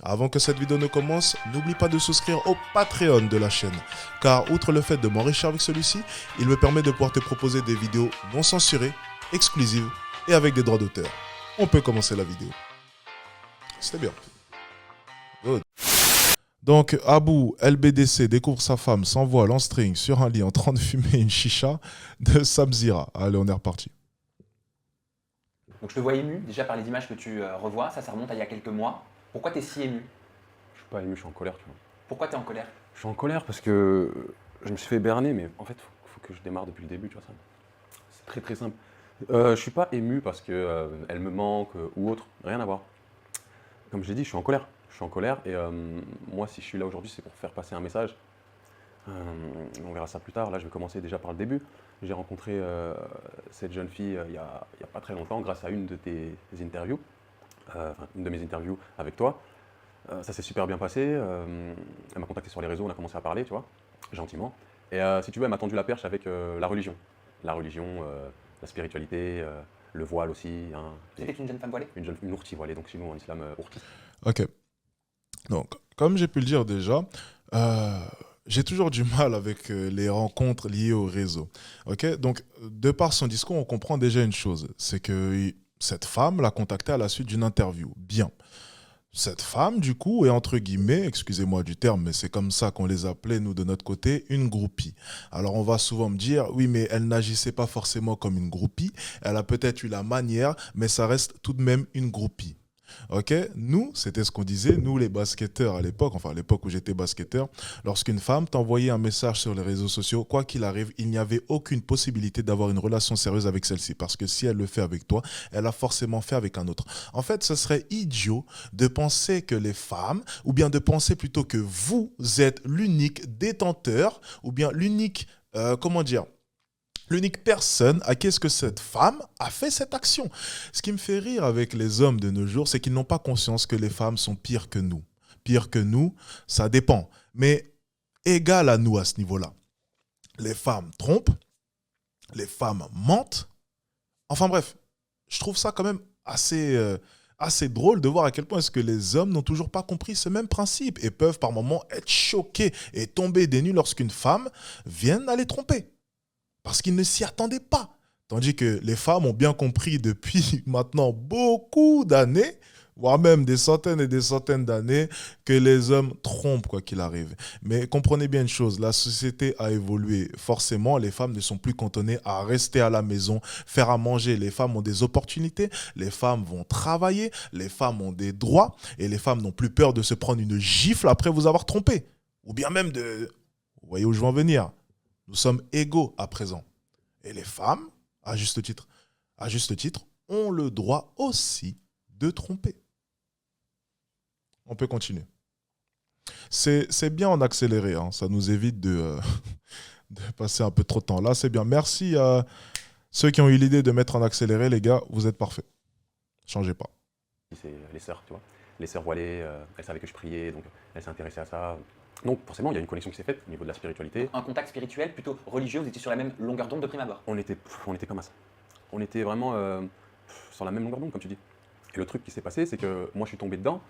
Avant que cette vidéo ne commence, n'oublie pas de souscrire au Patreon de la chaîne, car outre le fait de m'enrichir avec celui-ci, il me permet de pouvoir te proposer des vidéos non censurées, exclusives et avec des droits d'auteur. On peut commencer la vidéo. C'était bien. Good. Donc, Abou LBDC découvre sa femme sans voile en string sur un lit en train de fumer une chicha de Samzira. Allez, on est reparti. Donc je te vois ému déjà par les images que tu revois, ça remonte à il y a quelques mois. Pourquoi tu es si ému? Je suis pas ému, je suis en colère, tu vois. Pourquoi tu es en colère? Je suis en colère parce que je me suis fait berner, mais en fait, faut que je démarre depuis le début, tu vois ça. C'est très très simple. Je suis pas ému parce que elle me manque ou autre, rien à voir. Comme je l'ai dit, je suis en colère. Je suis en colère et moi, si je suis là aujourd'hui, c'est pour faire passer un message. On verra ça plus tard. Là, je vais commencer déjà par le début. J'ai rencontré cette jeune fille il y a pas très longtemps grâce à une de tes interviews, une de mes interviews avec toi. Ça s'est super bien passé. Elle m'a contacté sur les réseaux, on a commencé à parler, tu vois, gentiment. Et si tu veux, elle m'a tendu la perche avec la religion. La religion, la spiritualité, le voile aussi. Hein, C'était une jeune femme voilée? une ourti voilée, donc chez nous en islam, ourti. Ok. Donc, comme j'ai pu le dire déjà, j'ai toujours du mal avec les rencontres liées au réseau. Ok. Donc, de par son discours, on comprend déjà une chose, c'est que cette femme l'a contacté à la suite d'une interview. Bien. Cette femme, du coup, est entre guillemets, excusez-moi du terme, mais c'est comme ça qu'on les appelait, nous, de notre côté, une groupie. Alors, on va souvent me dire, oui, mais elle n'agissait pas forcément comme une groupie. Elle a peut-être eu la manière, mais ça reste tout de même une groupie. Ok, nous, c'était ce qu'on disait, nous les basketteurs à l'époque, enfin à l'époque où j'étais basketteur, lorsqu'une femme t'envoyait un message sur les réseaux sociaux, quoi qu'il arrive, il n'y avait aucune possibilité d'avoir une relation sérieuse avec celle-ci, parce que si elle le fait avec toi, elle a forcément fait avec un autre. En fait, ce serait idiot de penser que les femmes, ou bien de penser plutôt que vous êtes l'unique détenteur, ou bien l'unique, comment dire, l'unique personne à qui est-ce que cette femme a fait cette action. Ce qui me fait rire avec les hommes de nos jours, c'est qu'ils n'ont pas conscience que les femmes sont pires que nous. Pires que nous, ça dépend. Mais égal à nous à ce niveau-là. Les femmes trompent, les femmes mentent. Enfin bref, je trouve ça quand même assez drôle de voir à quel point est-ce que les hommes n'ont toujours pas compris ce même principe et peuvent par moments être choqués et tomber des nues lorsqu'une femme vient à les tromper. Parce qu'ils ne s'y attendaient pas. Tandis que les femmes ont bien compris depuis maintenant beaucoup d'années, voire même des centaines et des centaines d'années, que les hommes trompent quoi qu'il arrive. Mais comprenez bien une chose, la société a évolué. Forcément, les femmes ne sont plus cantonnées à rester à la maison, faire à manger. Les femmes ont des opportunités, les femmes vont travailler, les femmes ont des droits, et les femmes n'ont plus peur de se prendre une gifle après vous avoir trompé. Ou bien même de... Vous voyez où je veux en venir? Nous sommes égaux à présent. Et les femmes, à juste titre, ont le droit aussi de tromper. On peut continuer. C'est bien en accéléré, hein. Ça nous évite de passer un peu trop de temps. Là, c'est bien. Merci à ceux qui ont eu l'idée de mettre en accéléré, les gars, vous êtes parfaits. Changez pas. C'est les sœurs, tu vois. Les sœurs voilées, elles savaient que je priais, donc elles s'intéressaient à ça. Donc forcément, il y a une connexion qui s'est faite au niveau de la spiritualité. Un contact spirituel plutôt religieux, vous étiez sur la même longueur d'onde de prime abord? On était comme ça. On était vraiment sur la même longueur d'onde, comme tu dis. Et le truc qui s'est passé, c'est que moi, je suis tombé dedans.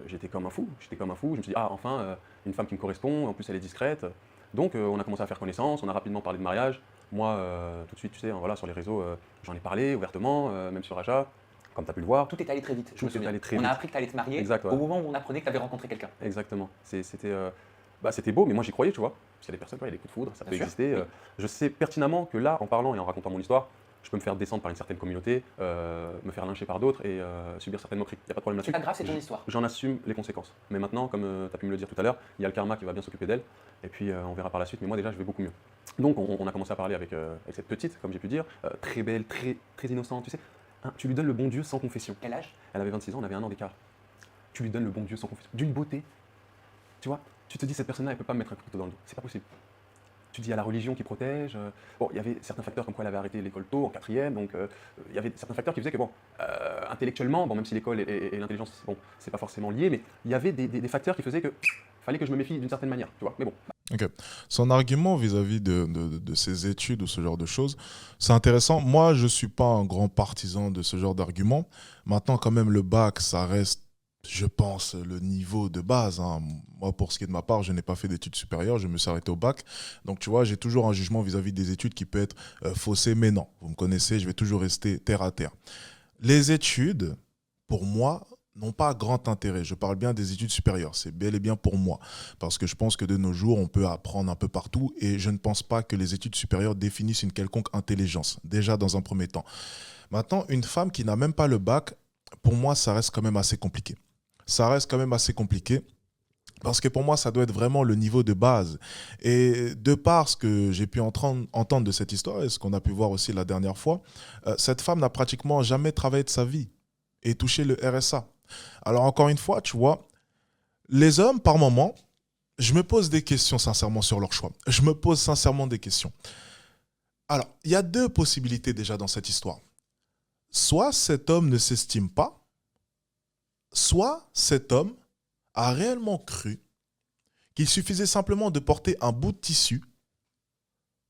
J'étais comme un fou. Je me suis dit, ah, enfin, une femme qui me correspond. En plus, elle est discrète. Donc, on a commencé à faire connaissance. On a rapidement parlé de mariage. Moi, tout de suite, tu sais, voilà, sur les réseaux, j'en ai parlé ouvertement, même sur Aja, comme tu as pu le voir. Tout est allé très vite, je me Tout est souviens. allé très On vite. a appris que tu allais te marier Exact, ouais. au moment où on apprenait que tu avais rencontré quelqu'un. Exactement. C'était beau, mais moi, j'y croyais, tu vois. Parce qu'il y a des personnes, il y a des coups de foudre, ça peut Bien sûr, exister. oui. Je sais pertinemment que là, en parlant et en racontant mon histoire, je peux me faire descendre par une certaine communauté, me faire lyncher par d'autres et subir certaines moqueries. Il n'y a pas de problème C'est là-dessus. pas grave, c'est ton histoire. J'en assume les conséquences. Mais maintenant, comme tu as pu me le dire tout à l'heure, il y a le karma qui va bien s'occuper d'elle. Et puis on verra par la suite. Mais moi déjà, je vais beaucoup mieux. Donc on a commencé à parler avec cette petite, comme j'ai pu dire, très belle, très, très innocente. Tu sais, hein, tu lui donnes le bon Dieu sans confession. Quel âge? Elle avait 26 ans, on avait un an d'écart. Tu lui donnes le bon Dieu sans confession. D'une beauté. Tu vois, tu te dis, cette personne-là, elle ne peut pas me mettre un couteau dans le dos. C'est pas possible. Tu dis, il y a la religion qui protège. Bon, il y avait certains facteurs comme quoi elle avait arrêté l'école tôt, en quatrième, donc il y avait certains facteurs qui faisaient que, bon, intellectuellement, bon, même si l'école et l'intelligence, bon, c'est pas forcément lié, mais il y avait des facteurs qui faisaient que fallait que je me méfie d'une certaine manière, tu vois. Mais bon. Ok. Son argument vis-à-vis de ses études ou ce genre de choses, c'est intéressant. Moi, je ne suis pas un grand partisan de ce genre d'argument. Maintenant, quand même, le bac, ça reste je pense, le niveau de base, hein. Moi, pour ce qui est de ma part, je n'ai pas fait d'études supérieures, je me suis arrêté au bac. Donc, tu vois, j'ai toujours un jugement vis-à-vis des études qui peut être faussé, mais non. Vous me connaissez, je vais toujours rester terre à terre. Les études, pour moi, n'ont pas grand intérêt. Je parle bien des études supérieures, c'est bel et bien pour moi. Parce que je pense que de nos jours, on peut apprendre un peu partout et je ne pense pas que les études supérieures définissent une quelconque intelligence, déjà dans un premier temps. Maintenant, une femme qui n'a même pas le bac, pour moi, ça reste quand même assez compliqué. Ça reste quand même assez compliqué. Parce que pour moi, ça doit être vraiment le niveau de base. Et de par ce que j'ai pu entendre de cette histoire et ce qu'on a pu voir aussi la dernière fois, cette femme n'a pratiquement jamais travaillé de sa vie et touché le RSA. Alors encore une fois, tu vois, les hommes, par moment, je me pose des questions sincèrement sur leur choix. Je me pose sincèrement des questions. Alors, il y a deux possibilités déjà dans cette histoire. Soit cet homme ne s'estime pas, soit cet homme a réellement cru qu'il suffisait simplement de porter un bout de tissu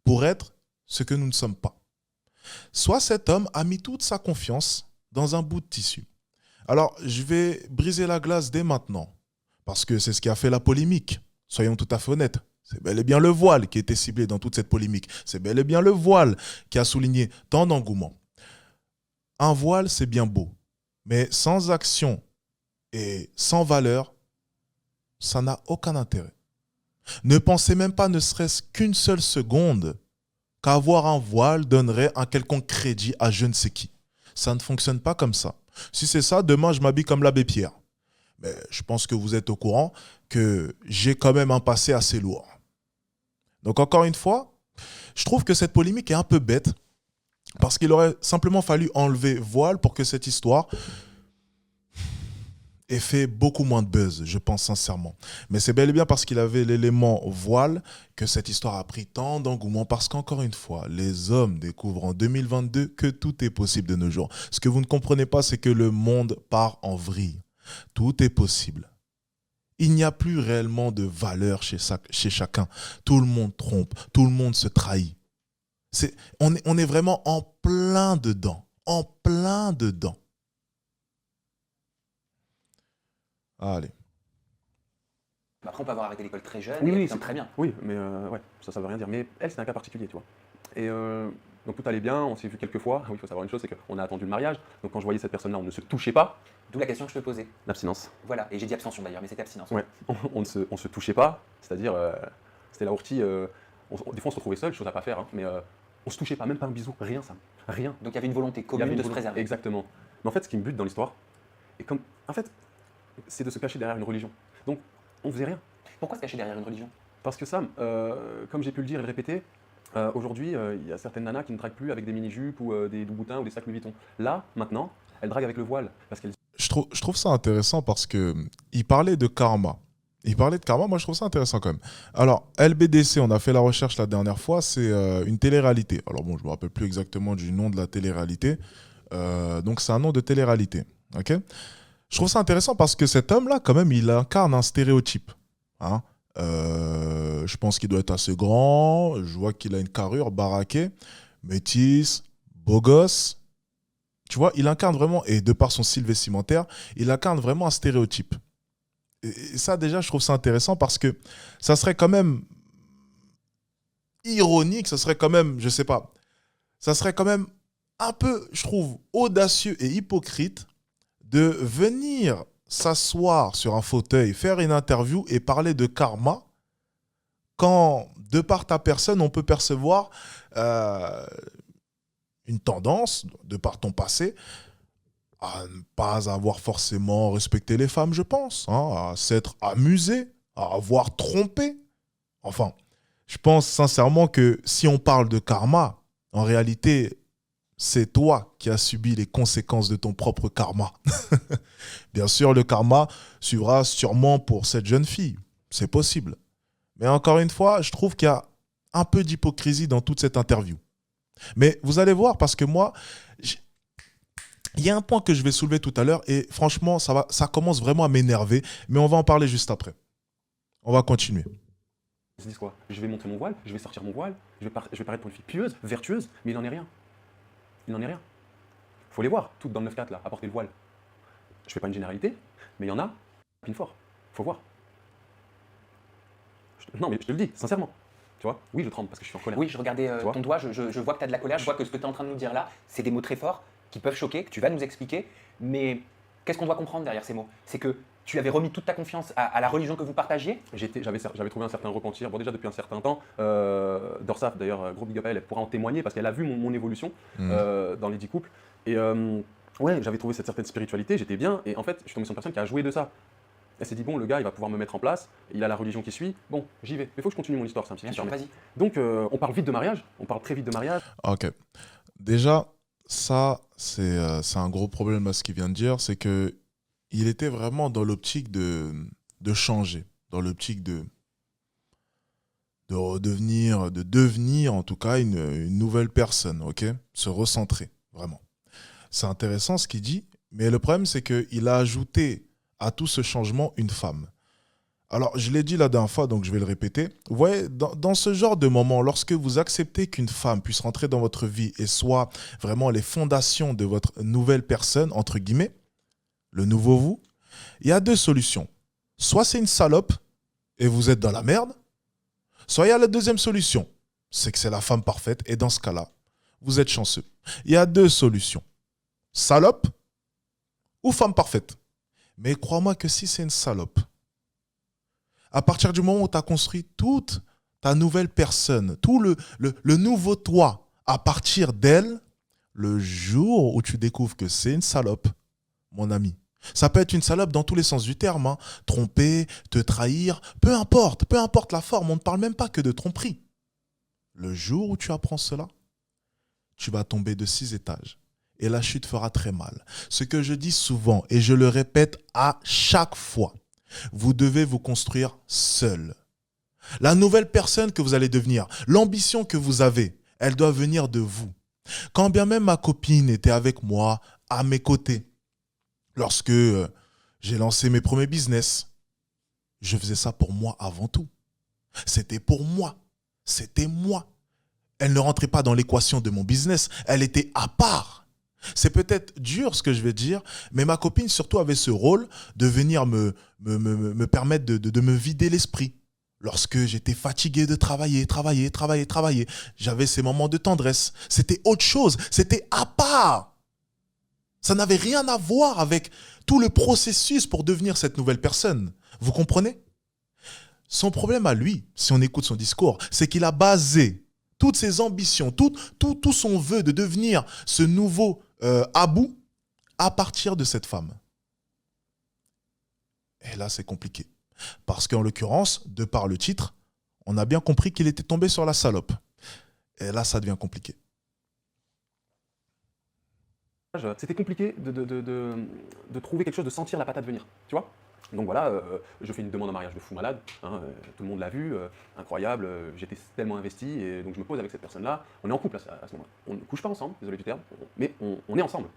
pour être ce que nous ne sommes pas. Soit cet homme a mis toute sa confiance dans un bout de tissu. Alors, je vais briser la glace dès maintenant, parce que c'est ce qui a fait la polémique. Soyons tout à fait honnêtes. C'est bel et bien le voile qui était ciblé dans toute cette polémique. C'est bel et bien le voile qui a souligné tant d'engouement. Un voile, c'est bien beau, mais sans action et sans valeur, ça n'a aucun intérêt. Ne pensez même pas, ne serait-ce qu'une seule seconde, qu'avoir un voile donnerait un quelconque crédit à je ne sais qui. Ça ne fonctionne pas comme ça. Si c'est ça, demain, je m'habille comme l'abbé Pierre. Mais je pense que vous êtes au courant que j'ai quand même un passé assez lourd. Donc encore une fois, je trouve que cette polémique est un peu bête parce qu'il aurait simplement fallu enlever voile pour que cette histoire ait fait beaucoup moins de buzz, je pense sincèrement. Mais c'est bel et bien parce qu'il avait l'élément voile que cette histoire a pris tant d'engouement parce qu'encore une fois, les hommes découvrent en 2022 que tout est possible de nos jours. Ce que vous ne comprenez pas, c'est que le monde part en vrille. Tout est possible. Il n'y a plus réellement de valeur chez chacun. Tout le monde trompe, tout le monde se trahit. On est vraiment en plein dedans. En plein dedans. Allez. Après, on peut avoir arrêté l'école très jeune Oui, et oui, être très bien. Oui, mais ouais, ça veut rien dire. Mais elle, c'est un cas particulier, tu vois. Et donc tout allait bien, on s'est vu quelques fois. Oui, il faut savoir une chose, c'est qu'on a attendu le mariage. Donc quand je voyais cette personne-là, on ne se touchait pas. D'où la question que je te posais. L'abstinence. Voilà, et j'ai dit abstention d'ailleurs, mais c'était abstinence. Ouais, on ne se touchait pas, c'est-à-dire, c'était la ortie, des fois on se retrouvait seul, chose à pas faire, hein, mais on se touchait pas, même pas un bisou, rien ça, rien. Donc il y avait une volonté Il y commune avait une de se volonté- préserver. Exactement. Mais en fait, ce qui me bute dans l'histoire, et comme, en fait, c'est de se cacher derrière une religion. Donc, on faisait rien. Pourquoi se cacher derrière une religion? Parce que Sam, comme j'ai pu le dire et le répéter, aujourd'hui, il y a certaines nanas qui ne draguent plus avec des mini-jupes ou des douboutins ou des sacs Louis Vuitton. Là, maintenant, elles draguent avec le voile, parce qu'elles... Je trouve ça intéressant parce que il parlait de karma. Il parlait de karma, moi je trouve ça intéressant quand même. Alors, LBDC, on a fait la recherche la dernière fois, c'est une télé-réalité. Alors bon, je me rappelle plus exactement du nom de la télé-réalité. Donc c'est un nom de télé-réalité. Ok. Je trouve ça intéressant parce que cet homme-là, quand même, il incarne un stéréotype. Hein. Je pense qu'il doit être assez grand. Je vois qu'il a une carrure baraquée, métisse, beau gosse. Tu vois, il incarne vraiment, et de par son style vestimentaire, il incarne vraiment un stéréotype. Et ça, déjà, je trouve ça intéressant parce que ça serait quand même ironique, ça serait quand même, je sais pas, ça serait quand même un peu, je trouve, audacieux et hypocrite de venir s'asseoir sur un fauteuil, faire une interview et parler de karma quand, de par ta personne, on peut percevoir une tendance, de par ton passé, à ne pas avoir forcément respecté les femmes, je pense, hein, à s'être amusé, à avoir trompé. Enfin, je pense sincèrement que si on parle de karma, en réalité, c'est toi qui as subi les conséquences de ton propre karma. Bien sûr, le karma suivra sûrement pour cette jeune fille. C'est possible. Mais encore une fois, je trouve qu'il y a un peu d'hypocrisie dans toute cette interview. Mais vous allez voir, parce que moi, il y a un point que je vais soulever tout à l'heure et franchement, ça commence vraiment à m'énerver, mais on va en parler juste après. On va continuer. Ils se disent quoi? Je vais montrer mon voile, je vais sortir mon voile, je vais paraître pour une fille pieuse, vertueuse, mais il n'en est rien. Il n'en est rien. Faut les voir, toutes dans le 9-4 là, à porter le voile. Je fais pas une généralité, Mais il y en a, pile fort. Faut voir. Non, mais je te le dis, sincèrement. Tu vois? Oui, je tremble parce que je suis en colère. Oui, je regardais Tu vois ton doigt, je vois que tu as de la colère, je vois que ce que tu es en train de nous dire là, c'est des mots très forts qui peuvent choquer, que tu vas nous expliquer, mais qu'est-ce qu'on doit comprendre derrière ces mots? C'est que tu avais remis toute ta confiance à la religion que vous partagiez? J'avais trouvé un certain repentir, bon déjà depuis un certain temps. Dorsaf d'ailleurs, gros big up à elle, elle pourra en témoigner parce qu'elle a vu mon évolution dans les 10 couples. Et ouais, j'avais trouvé cette certaine spiritualité, j'étais bien, et en fait, je suis tombé sur une personne qui a joué de ça. Elle s'est dit, bon, le gars, il va pouvoir me mettre en place, il a la religion qui suit, bon, j'y vais. Mais il faut que je continue mon histoire, c'est un petit Bien peu sûr, permet. vas-y. Donc, on parle vite de mariage, on parle très vite de mariage. Ok. Déjà, ça, c'est un gros problème à ce qu'il vient de dire, c'est que il était vraiment dans l'optique de changer, dans l'optique de devenir en tout cas une nouvelle personne, ok? Se recentrer, vraiment. C'est intéressant ce qu'il dit, mais le problème c'est qu'il a ajouté à tout ce changement une femme. Alors, je l'ai dit la dernière fois, donc je vais le répéter. Vous voyez, dans ce genre de moment, lorsque vous acceptez qu'une femme puisse rentrer dans votre vie et soit vraiment les fondations de votre nouvelle personne, entre guillemets, le nouveau vous, il y a deux solutions. Soit c'est une salope et vous êtes dans la merde, soit il y a la deuxième solution, c'est que c'est la femme parfaite et dans ce cas-là, vous êtes chanceux. Il y a deux solutions. Salope ou femme parfaite. Mais crois-moi que si c'est une salope, à partir du moment où tu as construit toute ta nouvelle personne, tout le nouveau toi à partir d'elle, le jour où tu découvres que c'est une salope, mon ami, ça peut être une salope dans tous les sens du terme, hein. Tromper, te trahir, peu importe la forme, on ne parle même pas que de tromperie. Le jour où tu apprends cela, tu vas tomber de 6 étages et la chute fera très mal. Ce que je dis souvent et je le répète à chaque fois, vous devez vous construire seul. La nouvelle personne que vous allez devenir, l'ambition que vous avez, elle doit venir de vous. Quand bien même ma copine était avec moi, à mes côtés, lorsque j'ai lancé mes premiers business, je faisais ça pour moi avant tout. C'était pour moi. C'était moi. Elle ne rentrait pas dans l'équation de mon business. Elle était à part. C'est peut-être dur ce que je vais dire, mais ma copine surtout avait ce rôle de venir me permettre de me vider l'esprit. Lorsque j'étais fatigué de travailler, j'avais ces moments de tendresse. C'était autre chose, c'était à part. Ça n'avait rien à voir avec tout le processus pour devenir cette nouvelle personne. Vous comprenez? Son problème à lui, si on écoute son discours, c'est qu'il a basé toutes ses ambitions, tout son vœu de devenir ce nouveau Abou à partir de cette femme. Et là, c'est compliqué. Parce qu'en l'occurrence, de par le titre, on a bien compris qu'il était tombé sur la salope. Et là, ça devient compliqué. C'était compliqué de trouver quelque chose, de sentir la patate venir, tu vois. Donc voilà, je fais une demande en mariage de fou malade, hein, tout le monde l'a vu, incroyable, j'étais tellement investi, et donc je me pose avec cette personne-là, on est en couple à ce moment-là. On ne couche pas ensemble, désolé du terme, mais on est ensemble.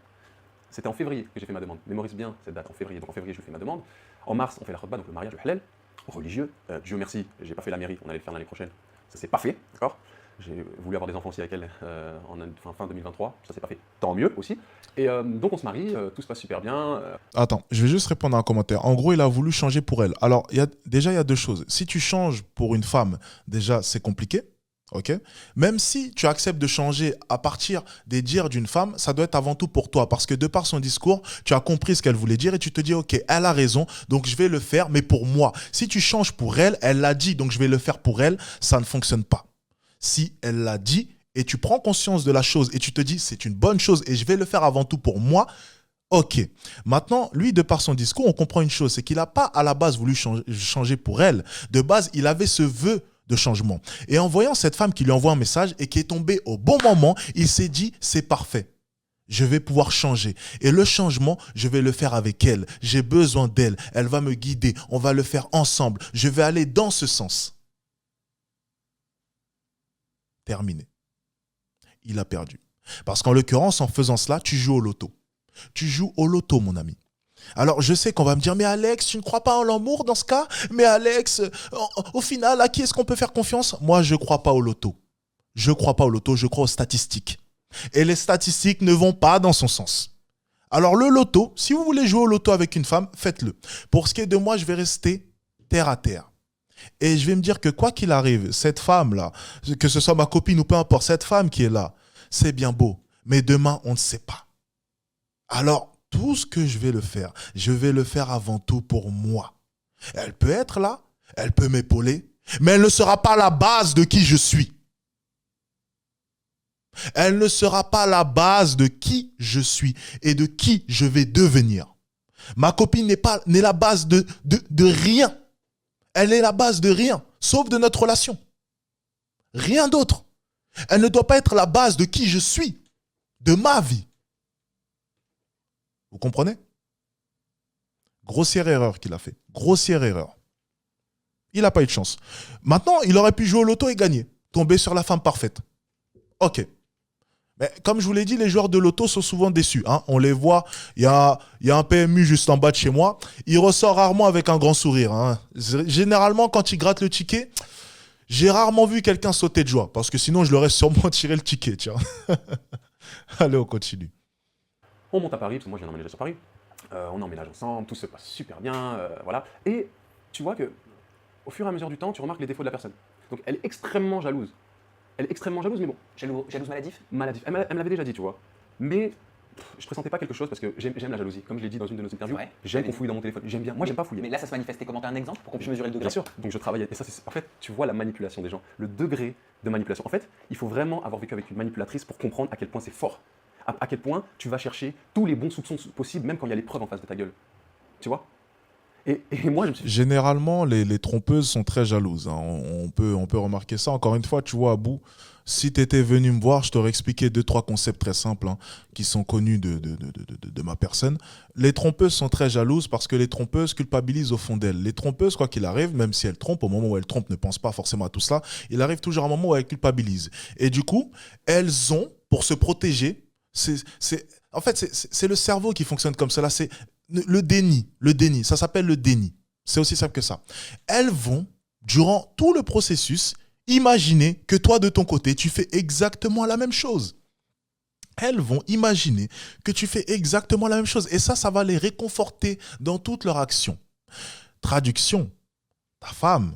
C'était en février que j'ai fait ma demande, mémorise bien cette date, en février, donc en février je fais ma demande. En mars, on fait la khutba, donc le mariage du halal, religieux, Dieu merci, j'ai pas fait la mairie, on allait le faire l'année prochaine, ça s'est pas fait, d'accord. J'ai voulu avoir des enfants aussi avec elle fin 2023, ça s'est pas fait, tant mieux aussi. Et donc on se marie, tout se passe super bien. Attends, je vais juste répondre à un commentaire. En gros, il a voulu changer pour elle. Alors, il y a deux choses. Si tu changes pour une femme, déjà, c'est compliqué. Ok. Même si tu acceptes de changer à partir des dires d'une femme, ça doit être avant tout pour toi. Parce que de par son discours, tu as compris ce qu'elle voulait dire et tu te dis, ok, elle a raison, donc je vais le faire, mais pour moi. Si tu changes pour elle, elle l'a dit, donc je vais le faire pour elle, ça ne fonctionne pas. Si elle l'a dit et tu prends conscience de la chose et tu te dis c'est une bonne chose et je vais le faire avant tout pour moi, ok. Maintenant, lui, de par son discours, on comprend une chose, c'est qu'il n'a pas à la base voulu changer pour elle. De base, il avait ce vœu de changement. Et en voyant cette femme qui lui envoie un message et qui est tombée au bon moment, il s'est dit c'est parfait. Je vais pouvoir changer. Et le changement, je vais le faire avec elle. J'ai besoin d'elle. Elle va me guider. On va le faire ensemble. Je vais aller dans ce sens. Terminé. Il a perdu. Parce qu'en l'occurrence, en faisant cela, tu joues au loto. Tu joues au loto, mon ami. Alors, je sais qu'on va me dire, mais Alex, tu ne crois pas en l'amour dans ce cas? Mais Alex, au final, à qui est-ce qu'on peut faire confiance? Moi, je ne crois pas au loto. Je ne crois pas au loto, je crois aux statistiques. Et les statistiques ne vont pas dans son sens. Alors le loto, si vous voulez jouer au loto avec une femme, faites-le. Pour ce qui est de moi, je vais rester terre à terre. Et je vais me dire que quoi qu'il arrive, cette femme-là, que ce soit ma copine ou peu importe, cette femme qui est là, c'est bien beau. Mais demain, on ne sait pas. Alors, tout ce que je vais le faire avant tout pour moi. Elle peut être là, elle peut m'épauler, mais elle ne sera pas la base de qui je suis. Elle ne sera pas la base de qui je suis et de qui je vais devenir. Ma copine n'est la base de rien. Elle est la base de rien, sauf de notre relation. Rien d'autre. Elle ne doit pas être la base de qui je suis, de ma vie. Vous comprenez? Grossière erreur qu'il a fait. Grossière erreur. Il n'a pas eu de chance. Maintenant, il aurait pu jouer au loto et gagner. Tomber sur la femme parfaite. Ok. Mais comme je vous l'ai dit, les joueurs de loto sont souvent déçus. Hein. On les voit, il y a un PMU juste en bas de chez moi. Il ressort rarement avec un grand sourire. Hein. Généralement, quand il gratte le ticket, j'ai rarement vu quelqu'un sauter de joie. Parce que sinon, je l'aurais sûrement tiré le ticket. Tiens. Allez, on continue. On monte à Paris, parce que moi je viens d'emménager sur Paris. On emménage ensemble, tout se passe super bien, voilà. Et tu vois que au fur et à mesure du temps, tu remarques les défauts de la personne. Donc elle est extrêmement jalouse. Elle est extrêmement jalouse, mais bon. Jalouse maladif? Maladif. Elle me l'avait déjà dit, tu vois. Mais je pressentais pas quelque chose parce que j'aime la jalousie. Comme je l'ai dit dans une de nos interviews, Ouais, j'aime qu'on fouille dans mon téléphone. J'aime bien. Moi, j'aime pas fouiller. Mais là, ça se manifestait comment? T'as un exemple pour qu'on puisse mesurer le degré? Bien sûr. Donc je travaillais. Et ça, c'est en fait, tu vois la manipulation des gens, le degré de manipulation. En fait, il faut vraiment avoir vécu avec une manipulatrice pour comprendre à quel point c'est fort. À quel point tu vas chercher tous les bons soupçons possibles, même quand il y a les preuves en face de ta gueule. Tu vois? Et moi, je me suis dit, Généralement, les trompeuses sont très jalouses. Hein. On peut remarquer ça. Encore une fois, tu vois, Abou, si tu étais venu me voir, je t'aurais expliqué 2-3 concepts très simples hein, qui sont connus de ma personne. Les trompeuses sont très jalouses parce que les trompeuses culpabilisent au fond d'elles. Les trompeuses, quoi qu'il arrive, même si elles trompent, au moment où elles trompent, ne pensent pas forcément à tout cela, il arrive toujours un moment où elles culpabilisent. Et du coup, elles ont, pour se protéger, en fait, c'est le cerveau qui fonctionne comme cela. C'est le déni. Ça s'appelle le déni. C'est aussi simple que ça. Elles vont, durant tout le processus, imaginer que toi, de ton côté, tu fais exactement la même chose. Elles vont imaginer que tu fais exactement la même chose. Et ça va les réconforter dans toutes leurs actions. Traduction. Ta femme,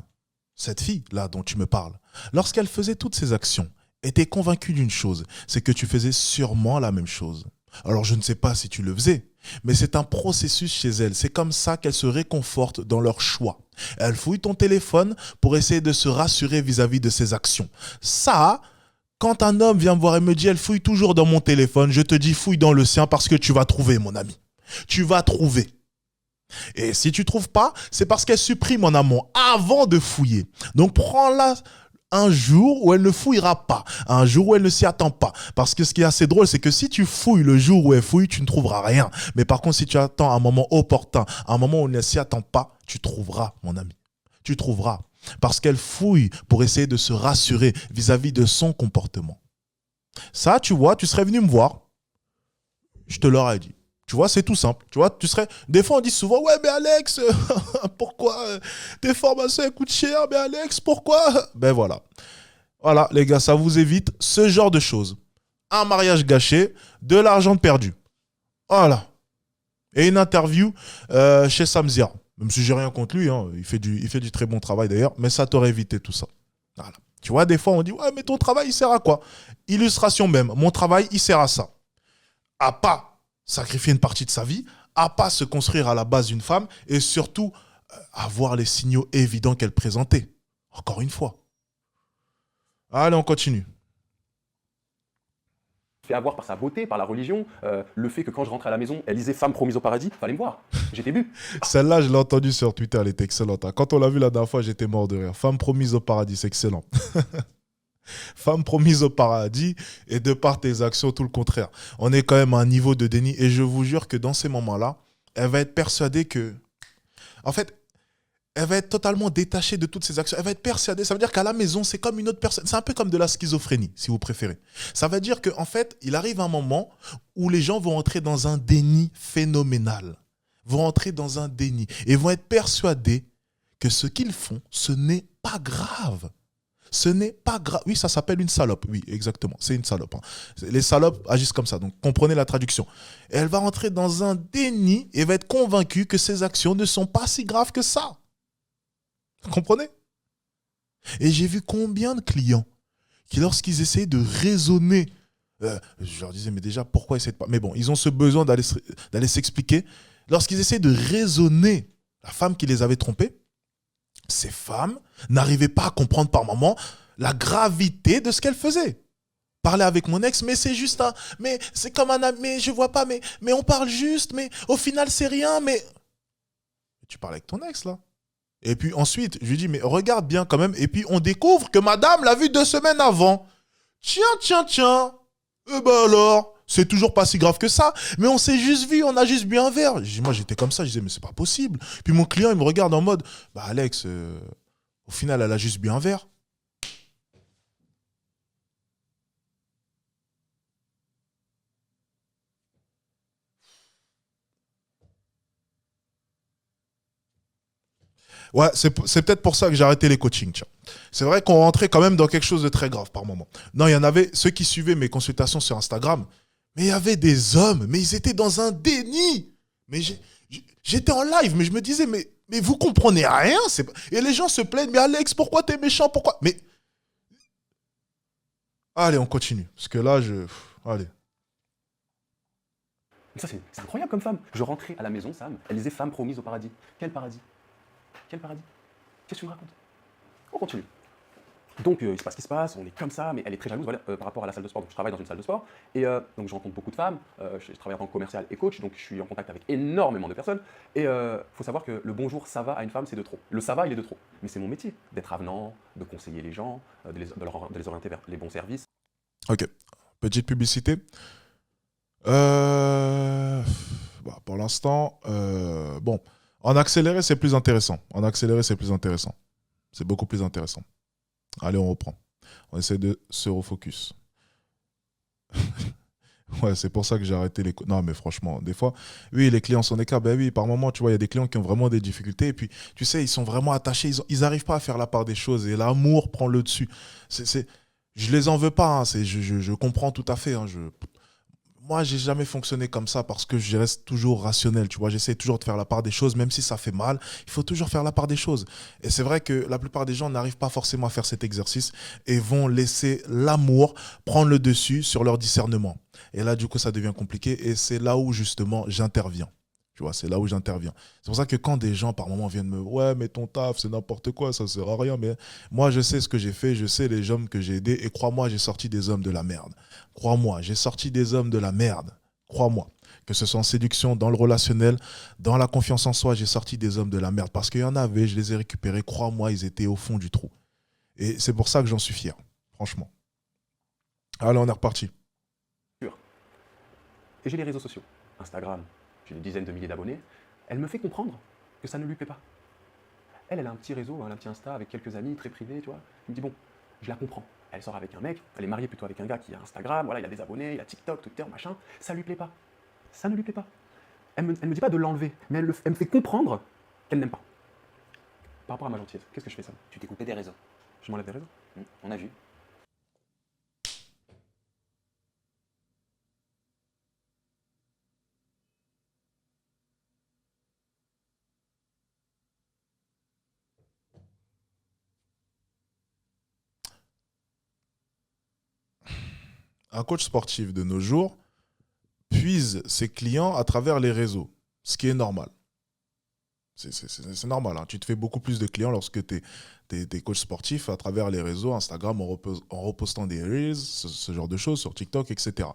cette fille-là dont tu me parles, lorsqu'elle faisait toutes ces actions, était convaincue d'une chose, c'est que tu faisais sûrement la même chose. Alors je ne sais pas si tu le faisais, mais c'est un processus chez elle. C'est comme ça qu'elles se réconfortent dans leur choix. Elles fouillent ton téléphone pour essayer de se rassurer vis-à-vis de ses actions. Ça, quand un homme vient me voir et me dit « elle fouille toujours dans mon téléphone », je te dis « fouille dans le sien parce que tu vas trouver, mon ami. Tu vas trouver. » Et si tu trouves pas, c'est parce qu'elle supprime en amont avant de fouiller. Donc prends-la un jour où elle ne fouillera pas, un jour où elle ne s'y attend pas. Parce que ce qui est assez drôle, c'est que si tu fouilles le jour où elle fouille, tu ne trouveras rien. Mais par contre, si tu attends un moment opportun, un moment où elle ne s'y attend pas, tu trouveras, mon ami. Tu trouveras. Parce qu'elle fouille pour essayer de se rassurer vis-à-vis de son comportement. Ça, tu vois, tu serais venu me voir, je te l'aurais dit. Tu vois, c'est tout simple. Tu vois, tu serais. Des fois, on dit souvent, ouais, mais Alex, pourquoi tes formations coûtent cher? Mais Alex, pourquoi? Ben voilà. Voilà, les gars, ça vous évite ce genre de choses. Un mariage gâché, de l'argent perdu. Voilà. Et une interview chez Samzia. Même si j'ai rien contre lui, hein, il fait du très bon travail d'ailleurs, mais ça t'aurait évité tout ça. Voilà. Tu vois, des fois, on dit, ouais, mais ton travail, il sert à quoi? Illustration même. Mon travail, il sert à ça. À pas sacrifier une partie de sa vie, à pas se construire à la base d'une femme et surtout avoir les signaux évidents qu'elle présentait. Encore une fois. Allez, on continue. fait avoir par sa beauté, par la religion, le fait que quand je rentrais à la maison, elle disait « femme promise au paradis », fallait me voir, j'étais bu. Celle-là, je l'ai entendue sur Twitter, elle était excellente. Quand on l'a vue la dernière fois, j'étais mort de rire. Femme promise au paradis, c'est excellent. Femme promise au paradis et de par tes actions, tout le contraire. On est quand même à un niveau de déni et je vous jure que dans ces moments-là, elle va être persuadée que... En fait, elle va être totalement détachée de toutes ses actions. Elle va être persuadée. Ça veut dire qu'à la maison, c'est comme une autre personne. C'est un peu comme de la schizophrénie, si vous préférez. Ça veut dire qu'en fait, il arrive un moment où les gens vont entrer dans un déni phénoménal. Vont entrer dans un déni et vont être persuadés que ce qu'ils font, ce n'est pas grave. Ce n'est pas grave. Oui, ça s'appelle une salope. Oui, exactement. C'est une salope. Hein. Les salopes agissent comme ça. Donc, comprenez la traduction. Et elle va rentrer dans un déni et va être convaincue que ses actions ne sont pas si graves que ça. Vous comprenez? Et j'ai vu combien de clients qui, lorsqu'ils essayaient de raisonner, je leur disais, mais déjà, pourquoi essayer de pas. Mais bon, ils ont ce besoin d'aller s'expliquer. Lorsqu'ils essaient de raisonner la femme qui les avait trompés, ces femmes n'arrivaient pas à comprendre par moment la gravité de ce qu'elles faisaient. Parler avec mon ex, mais c'est juste un. Mais c'est comme un ami, mais je vois pas, mais on parle juste, mais au final c'est rien, mais. Tu parles avec ton ex là. Et puis ensuite, je lui dis, mais regarde bien quand même. Et puis on découvre que madame l'a vu 2 semaines avant. Tiens. Eh ben alors, c'est toujours pas si grave que ça. Mais on s'est juste vu, on a juste bu un verre. Moi j'étais comme ça, je disais, mais c'est pas possible. Puis mon client, il me regarde en mode, bah Alex, au final, elle a juste bu un verre. Ouais, c'est peut-être pour ça que j'ai arrêté les coachings. Tiens. C'est vrai qu'on rentrait quand même dans quelque chose de très grave par moment. Non, il y en avait, ceux qui suivaient mes consultations sur Instagram, mais il y avait des hommes, mais ils étaient dans un déni. Mais j'étais en live, mais je me disais, mais vous comprenez rien. Et les gens se plaignent, mais Alex, pourquoi t'es méchant? Pourquoi? Mais. Allez, on continue. Parce que là, allez. Mais ça, c'est incroyable comme femme. Je rentrais à la maison, Sam, elle disait femme promise au paradis. Quel paradis? Quel paradis? Qu'est-ce que tu me racontes? On continue. Donc, il se passe ce qui se passe, on est comme ça, mais elle est très jalouse voilà, par rapport à la salle de sport. Donc, je travaille dans une salle de sport et donc je rencontre beaucoup de femmes. Je travaille en tant que commercial et coach, donc je suis en contact avec énormément de personnes. Et faut savoir que le bonjour, ça va à une femme, c'est de trop. Le ça va, il est de trop. Mais c'est mon métier, d'être avenant, de conseiller les gens, de les orienter vers les bons services. Ok. Petite publicité. Pour l'instant, bon. En accéléré, c'est plus intéressant. C'est beaucoup plus intéressant. Allez, on reprend. On essaie de se refocus. Ouais, c'est pour ça que j'ai arrêté les... Non, mais franchement, des fois, oui, les clients sont des cas. Ben oui, par moment, tu vois, il y a des clients qui ont vraiment des difficultés. Et puis, tu sais, ils sont vraiment attachés. Ils n'arrivent pas à faire la part des choses. Et l'amour prend le dessus. Je les en veux pas. Hein. Je comprends tout à fait. Hein. Moi, j'ai jamais fonctionné comme ça parce que je reste toujours rationnel, tu vois. J'essaie toujours de faire la part des choses, même si ça fait mal. Il faut toujours faire la part des choses. Et c'est vrai que la plupart des gens n'arrivent pas forcément à faire cet exercice et vont laisser l'amour prendre le dessus sur leur discernement. Et là, du coup, ça devient compliqué et c'est là où, justement, j'interviens. Tu vois, c'est là où j'interviens. C'est pour ça que quand des gens, par moment, viennent me... Ouais, mais ton taf, c'est n'importe quoi, ça sert à rien. Mais moi, je sais ce que j'ai fait, je sais les hommes que j'ai aidés. Et crois-moi, j'ai sorti des hommes de la merde. Crois-moi, j'ai sorti des hommes de la merde. Crois-moi. Que ce soit en séduction, dans le relationnel, dans la confiance en soi, j'ai sorti des hommes de la merde. Parce qu'il y en avait, je les ai récupérés. Crois-moi, ils étaient au fond du trou. Et c'est pour ça que j'en suis fier. Franchement. Allez, on est reparti. Et j'ai les réseaux sociaux. Instagram, j'ai des dizaines de milliers d'abonnés. Elle me fait comprendre que ça ne lui plaît pas. Elle a un petit réseau, elle a un petit Insta avec quelques amis, très privé, tu vois. Elle me dit, bon, je la comprends. Elle sort avec un mec, elle est mariée plutôt avec un gars qui a Instagram, voilà, il a des abonnés, il a TikTok, Twitter, machin. Ça lui plaît pas. Ça ne lui plaît pas. Elle me dit pas de l'enlever, mais elle me fait comprendre qu'elle n'aime pas. Par rapport à ma gentillesse, qu'est-ce que je fais, ça? Tu t'es coupé des réseaux. Je m'enlève des réseaux. On a vu. Un coach sportif de nos jours puise ses clients à travers les réseaux, ce qui est normal. C'est normal. Hein. Tu te fais beaucoup plus de clients lorsque tu es coach sportif à travers les réseaux, Instagram, en repostant des reels, ce genre de choses, sur TikTok, etc.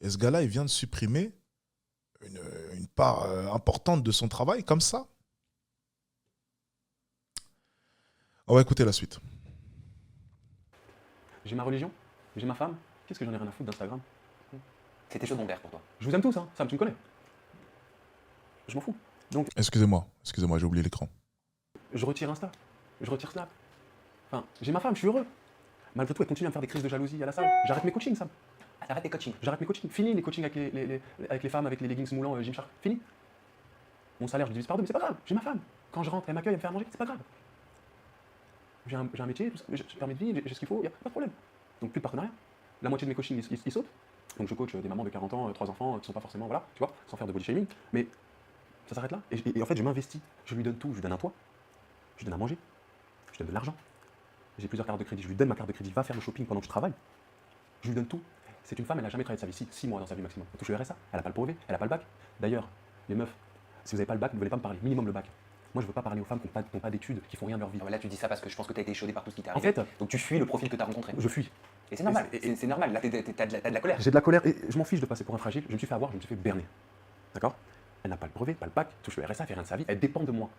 Et ce gars-là, il vient de supprimer une part importante de son travail comme ça. On va écouter la suite. J'ai ma religion, j'ai ma femme. Qu'est-ce que j'en ai rien à foutre d'Instagram? C'était secondaire pour toi. Je vous aime tous, hein. Sam, tu me connais. Je m'en fous. Donc, Excusez-moi, j'ai oublié l'écran. je retire Insta, je retire Snap. Enfin, j'ai ma femme, je suis heureux. Malgré tout, elle continue à me faire des crises de jalousie à la salle. J'arrête mes coachings, Sam. Ah, t'arrêtes tes coachings. J'arrête mes coachings. Fini les coachings avec les femmes, avec les leggings moulants Gymshark. Fini. Mon salaire, je le divise par deux, mais c'est pas grave. J'ai ma femme. Quand je rentre, elle m'accueille, elle me fait à manger, c'est pas grave. j'ai un métier, tout ça, j'ai permis de vie, j'ai ce qu'il faut, il n'y a pas de problème. Donc plus de partenariat. La moitié de mes coachings, ils sautent. Donc je coach des mamans de 40 ans, 3 enfants, qui ne sont pas forcément, voilà, tu vois, sans faire de body shaming. Mais ça s'arrête là. Et en fait, je m'investis. Je lui donne tout. Je lui donne un toit. Je lui donne à manger. Je lui donne de l'argent. J'ai plusieurs cartes de crédit. Je lui donne ma carte de crédit. Va faire le shopping pendant que je travaille. Je lui donne tout. C'est une femme, elle n'a jamais travaillé de sa vie. 6 mois dans sa vie maximum. Elle touche le RSA. Elle n'a pas le brevet. Elle n'a pas le bac. D'ailleurs, les meufs, si vous n'avez pas le bac, ne venez pas me parler. Minimum le bac. Moi, je ne veux pas parler aux femmes qui n'ont pas d'études, qui font rien de leur vie. Ah ouais, là, tu dis ça parce que je pense que tu as été échaudé par tout ce qui t'est En arrivé. fait, Donc tu fuis le profil que tu as rencontré. je fuis. Et c'est normal. C'est normal. Là, t'as de la colère. J'ai de la colère et je m'en fiche de passer pour un fragile. Je me suis fait avoir, je me suis fait berner. D'accord? Elle n'a pas le brevet, pas le bac, touche le RSA, elle fait rien de sa vie. Elle dépend de moi.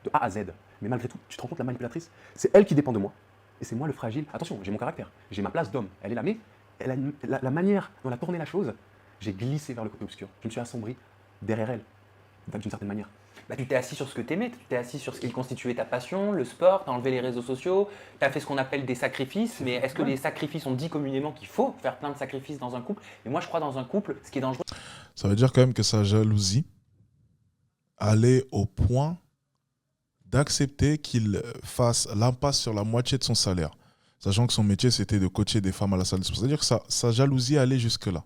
De A à Z. Mais malgré tout, tu te rends compte, la manipulatrice, c'est elle qui dépend de moi. Et c'est moi le fragile. Attention, j'ai mon caractère. J'ai ma place d'homme. Elle est là, mais elle a la manière dont elle a tourné la chose, j'ai glissé vers le côté obscur. Je me suis assombri derrière elle, d'une certaine manière. Bah, tu t'es assis sur ce que t'aimais, tu t'es assis sur ce qui constituait ta passion, le sport, t'as enlevé les réseaux sociaux, t'as fait ce qu'on appelle des sacrifices, mais est-ce que les sacrifices, on dit communément qu'il faut faire plein de sacrifices dans un couple? Et moi je crois dans un couple, ce qui est dangereux... Ça veut dire quand même que sa jalousie allait au point d'accepter qu'il fasse l'impasse sur la moitié de son salaire, sachant que son métier c'était de coacher des femmes à la salle de sport. C'est-à-dire que sa jalousie allait jusque-là.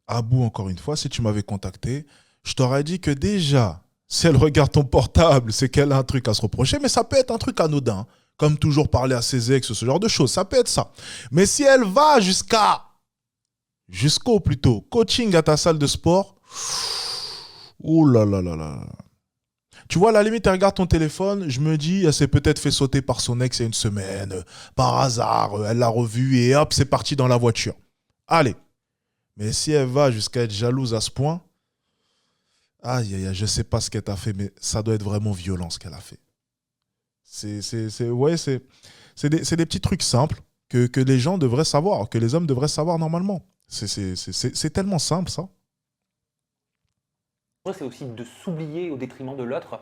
Abou, encore une fois, si tu m'avais contacté, je t'aurais dit que déjà, si elle regarde ton portable, c'est qu'elle a un truc à se reprocher, mais ça peut être un truc anodin, comme toujours parler à ses ex, ce genre de choses, ça peut être ça. Mais si elle va jusqu'au plutôt coaching à ta salle de sport, ouh là là là là. Tu vois, à la limite, elle regarde ton téléphone, je me dis, elle s'est peut-être fait sauter par son ex il y a une semaine, par hasard, elle l'a revu et hop, c'est parti dans la voiture. Allez. Mais si elle va jusqu'à être jalouse à ce point, aïe, aïe, aïe, je sais pas ce qu'elle t'a fait, mais ça doit être vraiment violent ce qu'elle a fait. C'est des petits trucs simples que les gens devraient savoir, que les hommes devraient savoir normalement. C'est tellement simple, ça. C'est aussi de s'oublier au détriment de l'autre,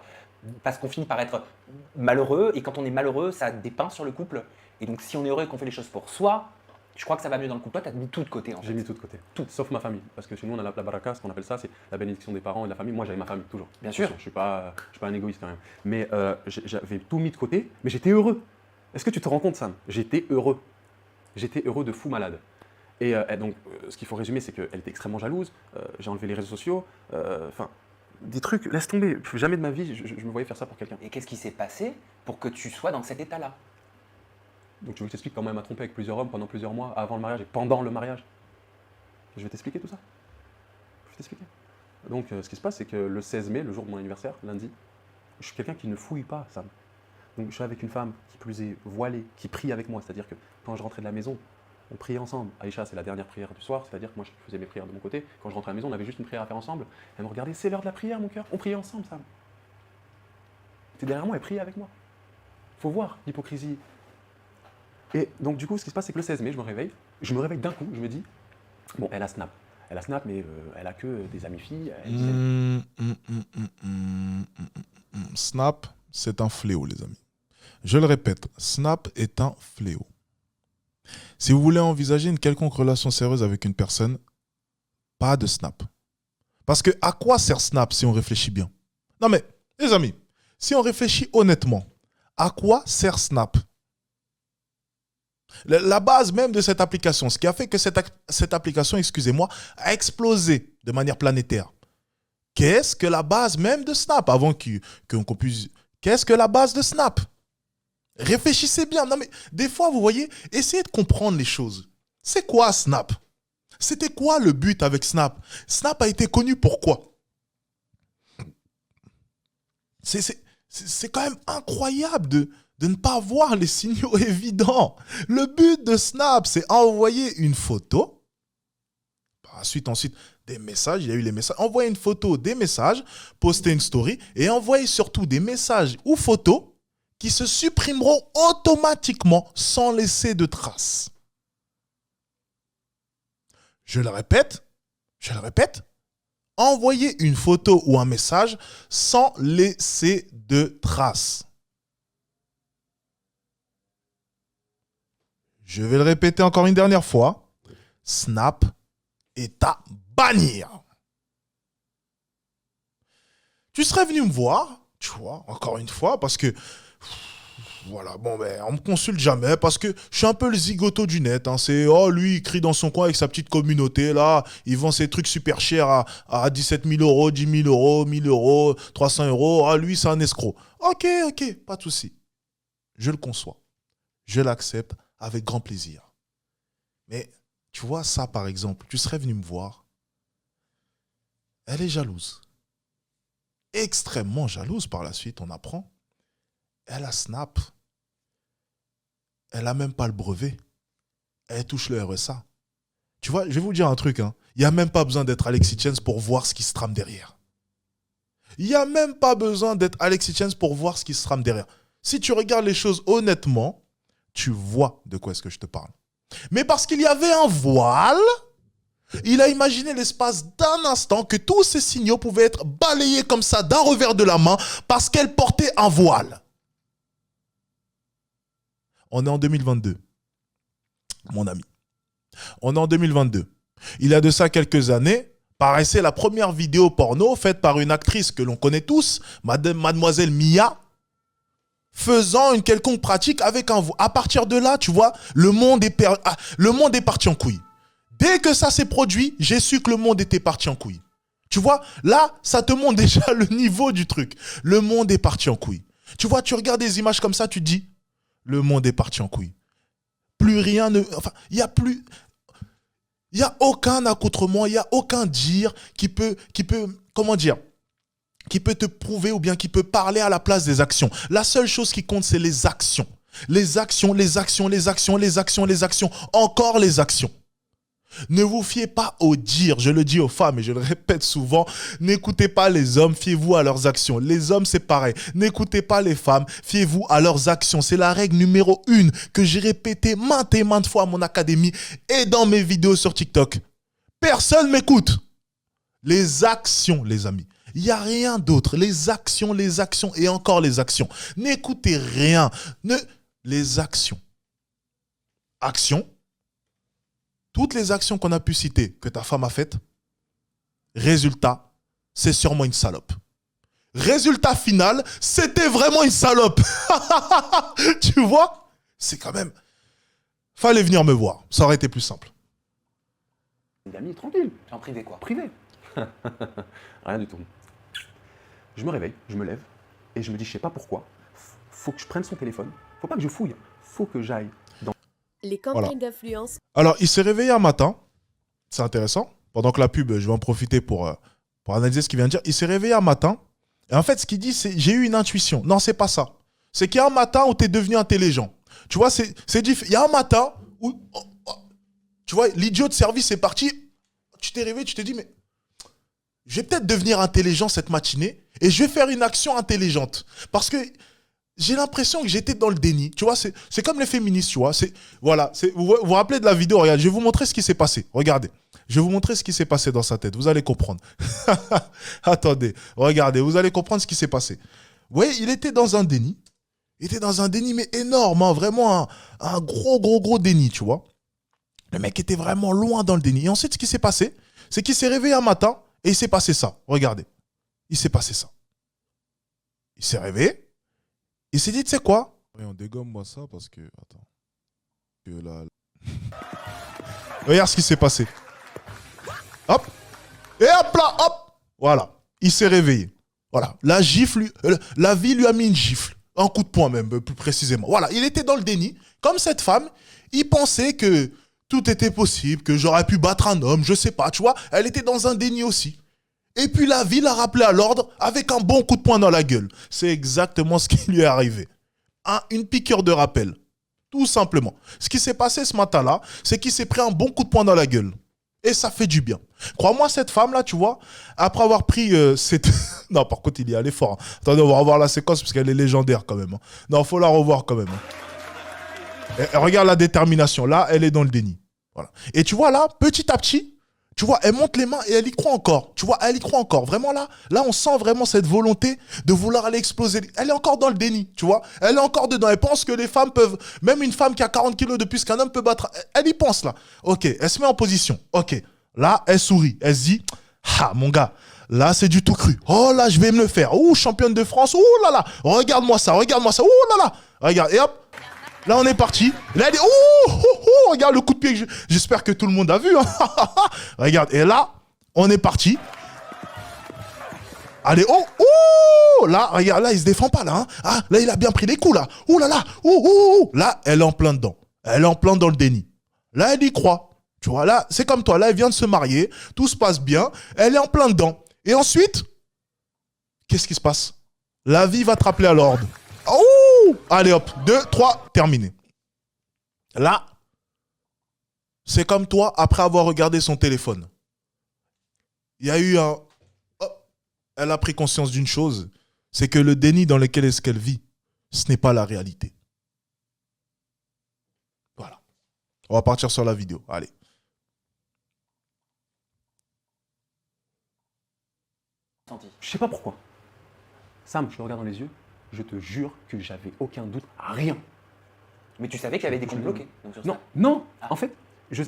parce qu'on finit par être malheureux, et quand on est malheureux, ça dépeint sur le couple. Et donc si on est heureux et qu'on fait les choses pour soi, je crois que ça va mieux dans le couple. Toi, tu as mis tout de côté. En fait. J'ai mis tout de côté. Tout, sauf ma famille. Parce que chez nous, on a la baraka, ce qu'on appelle ça, c'est la bénédiction des parents et de la famille. Moi, j'avais ma famille, toujours. Bien sûr. Je suis pas un égoïste quand même. Mais j'avais tout mis de côté, mais j'étais heureux. Est-ce que tu te rends compte, Sam? J'étais heureux. J'étais heureux de fou malade. Et donc, ce qu'il faut résumer, c'est qu'elle était extrêmement jalouse. J'ai enlevé les réseaux sociaux. Enfin, des trucs, laisse tomber. Jamais de ma vie, je me voyais faire ça pour quelqu'un. Et qu'est-ce qui s'est passé pour que tu sois dans cet état-là? Donc tu veux que je t'explique comment elle m'a trompé avec plusieurs hommes pendant plusieurs mois, avant le mariage et pendant le mariage? Je vais t'expliquer tout ça. Je vais t'expliquer. Donc ce qui se passe, c'est que le 16 mai, le jour de mon anniversaire, lundi, je suis quelqu'un qui ne fouille pas, Sam. Donc je suis avec une femme qui plus est voilée, qui prie avec moi. C'est-à-dire que quand je rentrais de la maison, on priait ensemble. Aïcha, c'est la dernière prière du soir, c'est-à-dire que moi je faisais mes prières de mon côté. Quand je rentrais à la maison, on avait juste une prière à faire ensemble. Elle me regardait, c'est l'heure de la prière, mon cœur. On priait ensemble, Sam. T'es derrière moi, elle priait avec moi. Faut voir l'hypocrisie. Et donc du coup, ce qui se passe, c'est que le 16 mai, je me réveille d'un coup, je me dis, bon, elle a Snap, mais elle a que des amies filles. Snap, c'est un fléau, les amis. Je le répète, Snap est un fléau. Si vous voulez envisager une quelconque relation sérieuse avec une personne, pas de Snap. Parce que à quoi sert Snap si on réfléchit bien? Non mais, les amis, si on réfléchit honnêtement, à quoi sert Snap? La base même de cette application, ce qui a fait que cette application, excusez-moi, a explosé de manière planétaire. Qu'est-ce que la base même de Snap? Avant qu'on puisse... Qu'est-ce que la base de Snap? Réfléchissez bien. Non mais des fois, vous voyez, essayez de comprendre les choses. C'est quoi Snap? C'était quoi le but avec Snap? Snap a été connu pour quoi? C'est quand même incroyable de ne pas voir les signaux évidents. Le but de Snap, c'est envoyer une photo. Ensuite, des messages. Il y a eu les messages. Envoyer une photo, des messages, poster une story et envoyer surtout des messages ou photos qui se supprimeront automatiquement sans laisser de traces. Je le répète. Envoyer une photo ou un message sans laisser de traces. Je vais le répéter encore une dernière fois. Snap est à bannir. Tu serais venu me voir, tu vois, encore une fois, parce que voilà, bon, ben, on me consulte jamais parce que je suis un peu le zigoto du net. Hein. C'est, oh, lui, il crie dans son coin avec sa petite communauté, là. Il vend ses trucs super chers à 17 000 euros, 10 000 euros, 1 000 euros, 300 euros. Ah, lui, c'est un escroc. Ok, pas de souci. Je le conçois. Je l'accepte avec grand plaisir. Mais, tu vois, ça, par exemple, tu serais venu me voir. Elle est jalouse. Extrêmement jalouse par la suite, on apprend. Elle a Snap. Elle n'a même pas le brevet. Elle touche le RSA. Tu vois, je vais vous dire un truc. Hein. Il n'y a même pas besoin d'être Alexis Chance pour voir ce qui se trame derrière. Il n'y a même pas besoin d'être Alexis Chance pour voir ce qui se trame derrière. Si tu regardes les choses honnêtement, tu vois de quoi est-ce que je te parle. Mais parce qu'il y avait un voile, il a imaginé l'espace d'un instant que tous ces signaux pouvaient être balayés comme ça d'un revers de la main parce qu'elle portait un voile. On est en 2022, mon ami. On est en 2022. Il y a de ça quelques années, paraissait la première vidéo porno faite par une actrice que l'on connaît tous, mademoiselle Mia, faisant une quelconque pratique avec un voile. À partir de là, tu vois, le monde est parti en couille. Dès que ça s'est produit, j'ai su que le monde était parti en couille. Tu vois, là, ça te montre déjà le niveau du truc. Le monde est parti en couille. Tu vois, tu regardes des images comme ça, tu te dis, le monde est parti en couille. Plus rien ne... Enfin, il n'y a plus... Il n'y a aucun accoutrement, il n'y a aucun dire qui peut, comment dire, qui peut te prouver ou bien qui peut parler à la place des actions. La seule chose qui compte, c'est les actions. Les actions, les actions, les actions, les actions, les actions, encore les actions. Ne vous fiez pas aux dires, je le dis aux femmes et je le répète souvent, n'écoutez pas les hommes, fiez-vous à leurs actions. Les hommes, c'est pareil, n'écoutez pas les femmes, fiez-vous à leurs actions. C'est la règle numéro 1 que j'ai répétée maintes et maintes fois à mon académie et dans mes vidéos sur TikTok. Personne m'écoute. Les actions, les amis. Il n'y a rien d'autre. Les actions et encore les actions. N'écoutez rien. Les actions. Actions. Toutes les actions qu'on a pu citer, que ta femme a faites, résultat, c'est sûrement une salope. Résultat final, c'était vraiment une salope. Tu vois? C'est quand même... Fallait venir me voir. Ça aurait été plus simple. D'amis, tranquille. En privé, quoi. Privé. Rien du tout. Je me réveille, je me lève, et je me dis, je sais pas pourquoi, faut que je prenne son téléphone. Faut pas que je fouille. Faut que j'aille dans... Les campagnes d'influence. Alors, il s'est réveillé un matin. C'est intéressant. Pendant que la pub, je vais en profiter pour analyser ce qu'il vient de dire. Il s'est réveillé un matin. Et en fait, ce qu'il dit, c'est « j'ai eu une intuition ». Non, c'est pas ça. C'est qu'il y a un matin où tu es devenu intelligent. Tu vois, c'est différent. Il y a un matin où, tu vois, l'idiot de service est parti. Tu t'es réveillé, tu t'es dit « mais je vais peut-être devenir intelligent cette matinée et je vais faire une action intelligente ». Parce que j'ai l'impression que j'étais dans le déni. Tu vois, c'est comme les féministes, tu vois. Voilà, vous vous rappelez de la vidéo, regarde, je vais vous montrer ce qui s'est passé. Regardez, je vais vous montrer ce qui s'est passé dans sa tête. Vous allez comprendre. Attendez, regardez, vous allez comprendre ce qui s'est passé. Vous voyez, il était dans un déni. Il était dans un déni, mais énorme, hein, vraiment un gros déni, tu vois. Le mec était vraiment loin dans le déni. Et ensuite, ce qui s'est passé, c'est qu'il s'est réveillé un matin et il s'est passé ça. Regardez, il s'est passé ça. Il s'est réveillé. Il s'est dit, tu sais quoi? On dégomme-moi ça parce que... Attends. Que là... Regarde ce qui s'est passé. Hop. Et hop là, hop. Voilà. Il s'est réveillé. Voilà. La vie lui a mis une gifle. Un coup de poing même, plus précisément. Voilà. Il était dans le déni. Comme cette femme, il pensait que tout était possible, que j'aurais pu battre un homme, je sais pas, tu vois. Elle était dans un déni aussi. Et puis la vie l'a rappelé à l'ordre avec un bon coup de poing dans la gueule. C'est exactement ce qui lui est arrivé. Une piqûre de rappel. Tout simplement. Ce qui s'est passé ce matin-là, c'est qu'il s'est pris un bon coup de poing dans la gueule. Et ça fait du bien. Crois-moi, cette femme-là, tu vois, après avoir pris cette... Non, par contre, il y allait fort. Hein. Attendez, on va revoir la séquence parce qu'elle est légendaire quand même. Hein. Non, il faut la revoir quand même. Hein. Et regarde la détermination. Là, elle est dans le déni. Voilà. Et tu vois, là, petit à petit, tu vois, elle monte les mains et elle y croit encore. Tu vois, elle y croit encore. Vraiment là, on sent vraiment cette volonté de vouloir aller exploser. Elle est encore dans le déni, tu vois. Elle est encore dedans. Elle pense que les femmes peuvent, même une femme qui a 40 kilos de plus qu'un homme peut battre. Elle y pense là. Ok, elle se met en position. Ok, là, elle sourit. Elle se dit, ah mon gars, Là, c'est du tout cru. Oh là, je vais me le faire. Ouh, championne de France. Ouh là là. Regarde-moi ça, regarde-moi ça. Ouh là là. Regarde, et hop. Là, on est parti. Là, elle dit, ouh, ouh, ouh, regarde le coup de pied. J'espère que tout le monde a vu. Hein. Regarde, et là, on est parti. Allez, oh, oh. Là, regarde, là, il se défend pas, là. Hein. Ah, là, il a bien pris les coups, là. Ouh là là. Ouh, ouh, ouh. Là, elle est en plein dedans. Elle est en plein dans le déni. Là, elle y croit. Tu vois, là, c'est comme toi. Là, elle vient de se marier. Tout se passe bien. Elle est en plein dedans. Et ensuite, qu'est-ce qui se passe? La vie va te rappeler à l'ordre. Oh! Allez hop, 2, 3, terminé. Là, c'est comme toi après avoir regardé son téléphone. Il y a eu un... Hop, elle a pris conscience d'une chose, c'est que le déni dans lequel est-ce qu'elle vit, ce n'est pas la réalité. Voilà. On va partir sur la vidéo. Allez. Je sais pas pourquoi. Sam, je le regarde dans les yeux, je te jure que j'avais aucun doute, rien. Mais tu savais qu'il y avait des comptes bloqués donc sur Non, Snap. non. En fait, je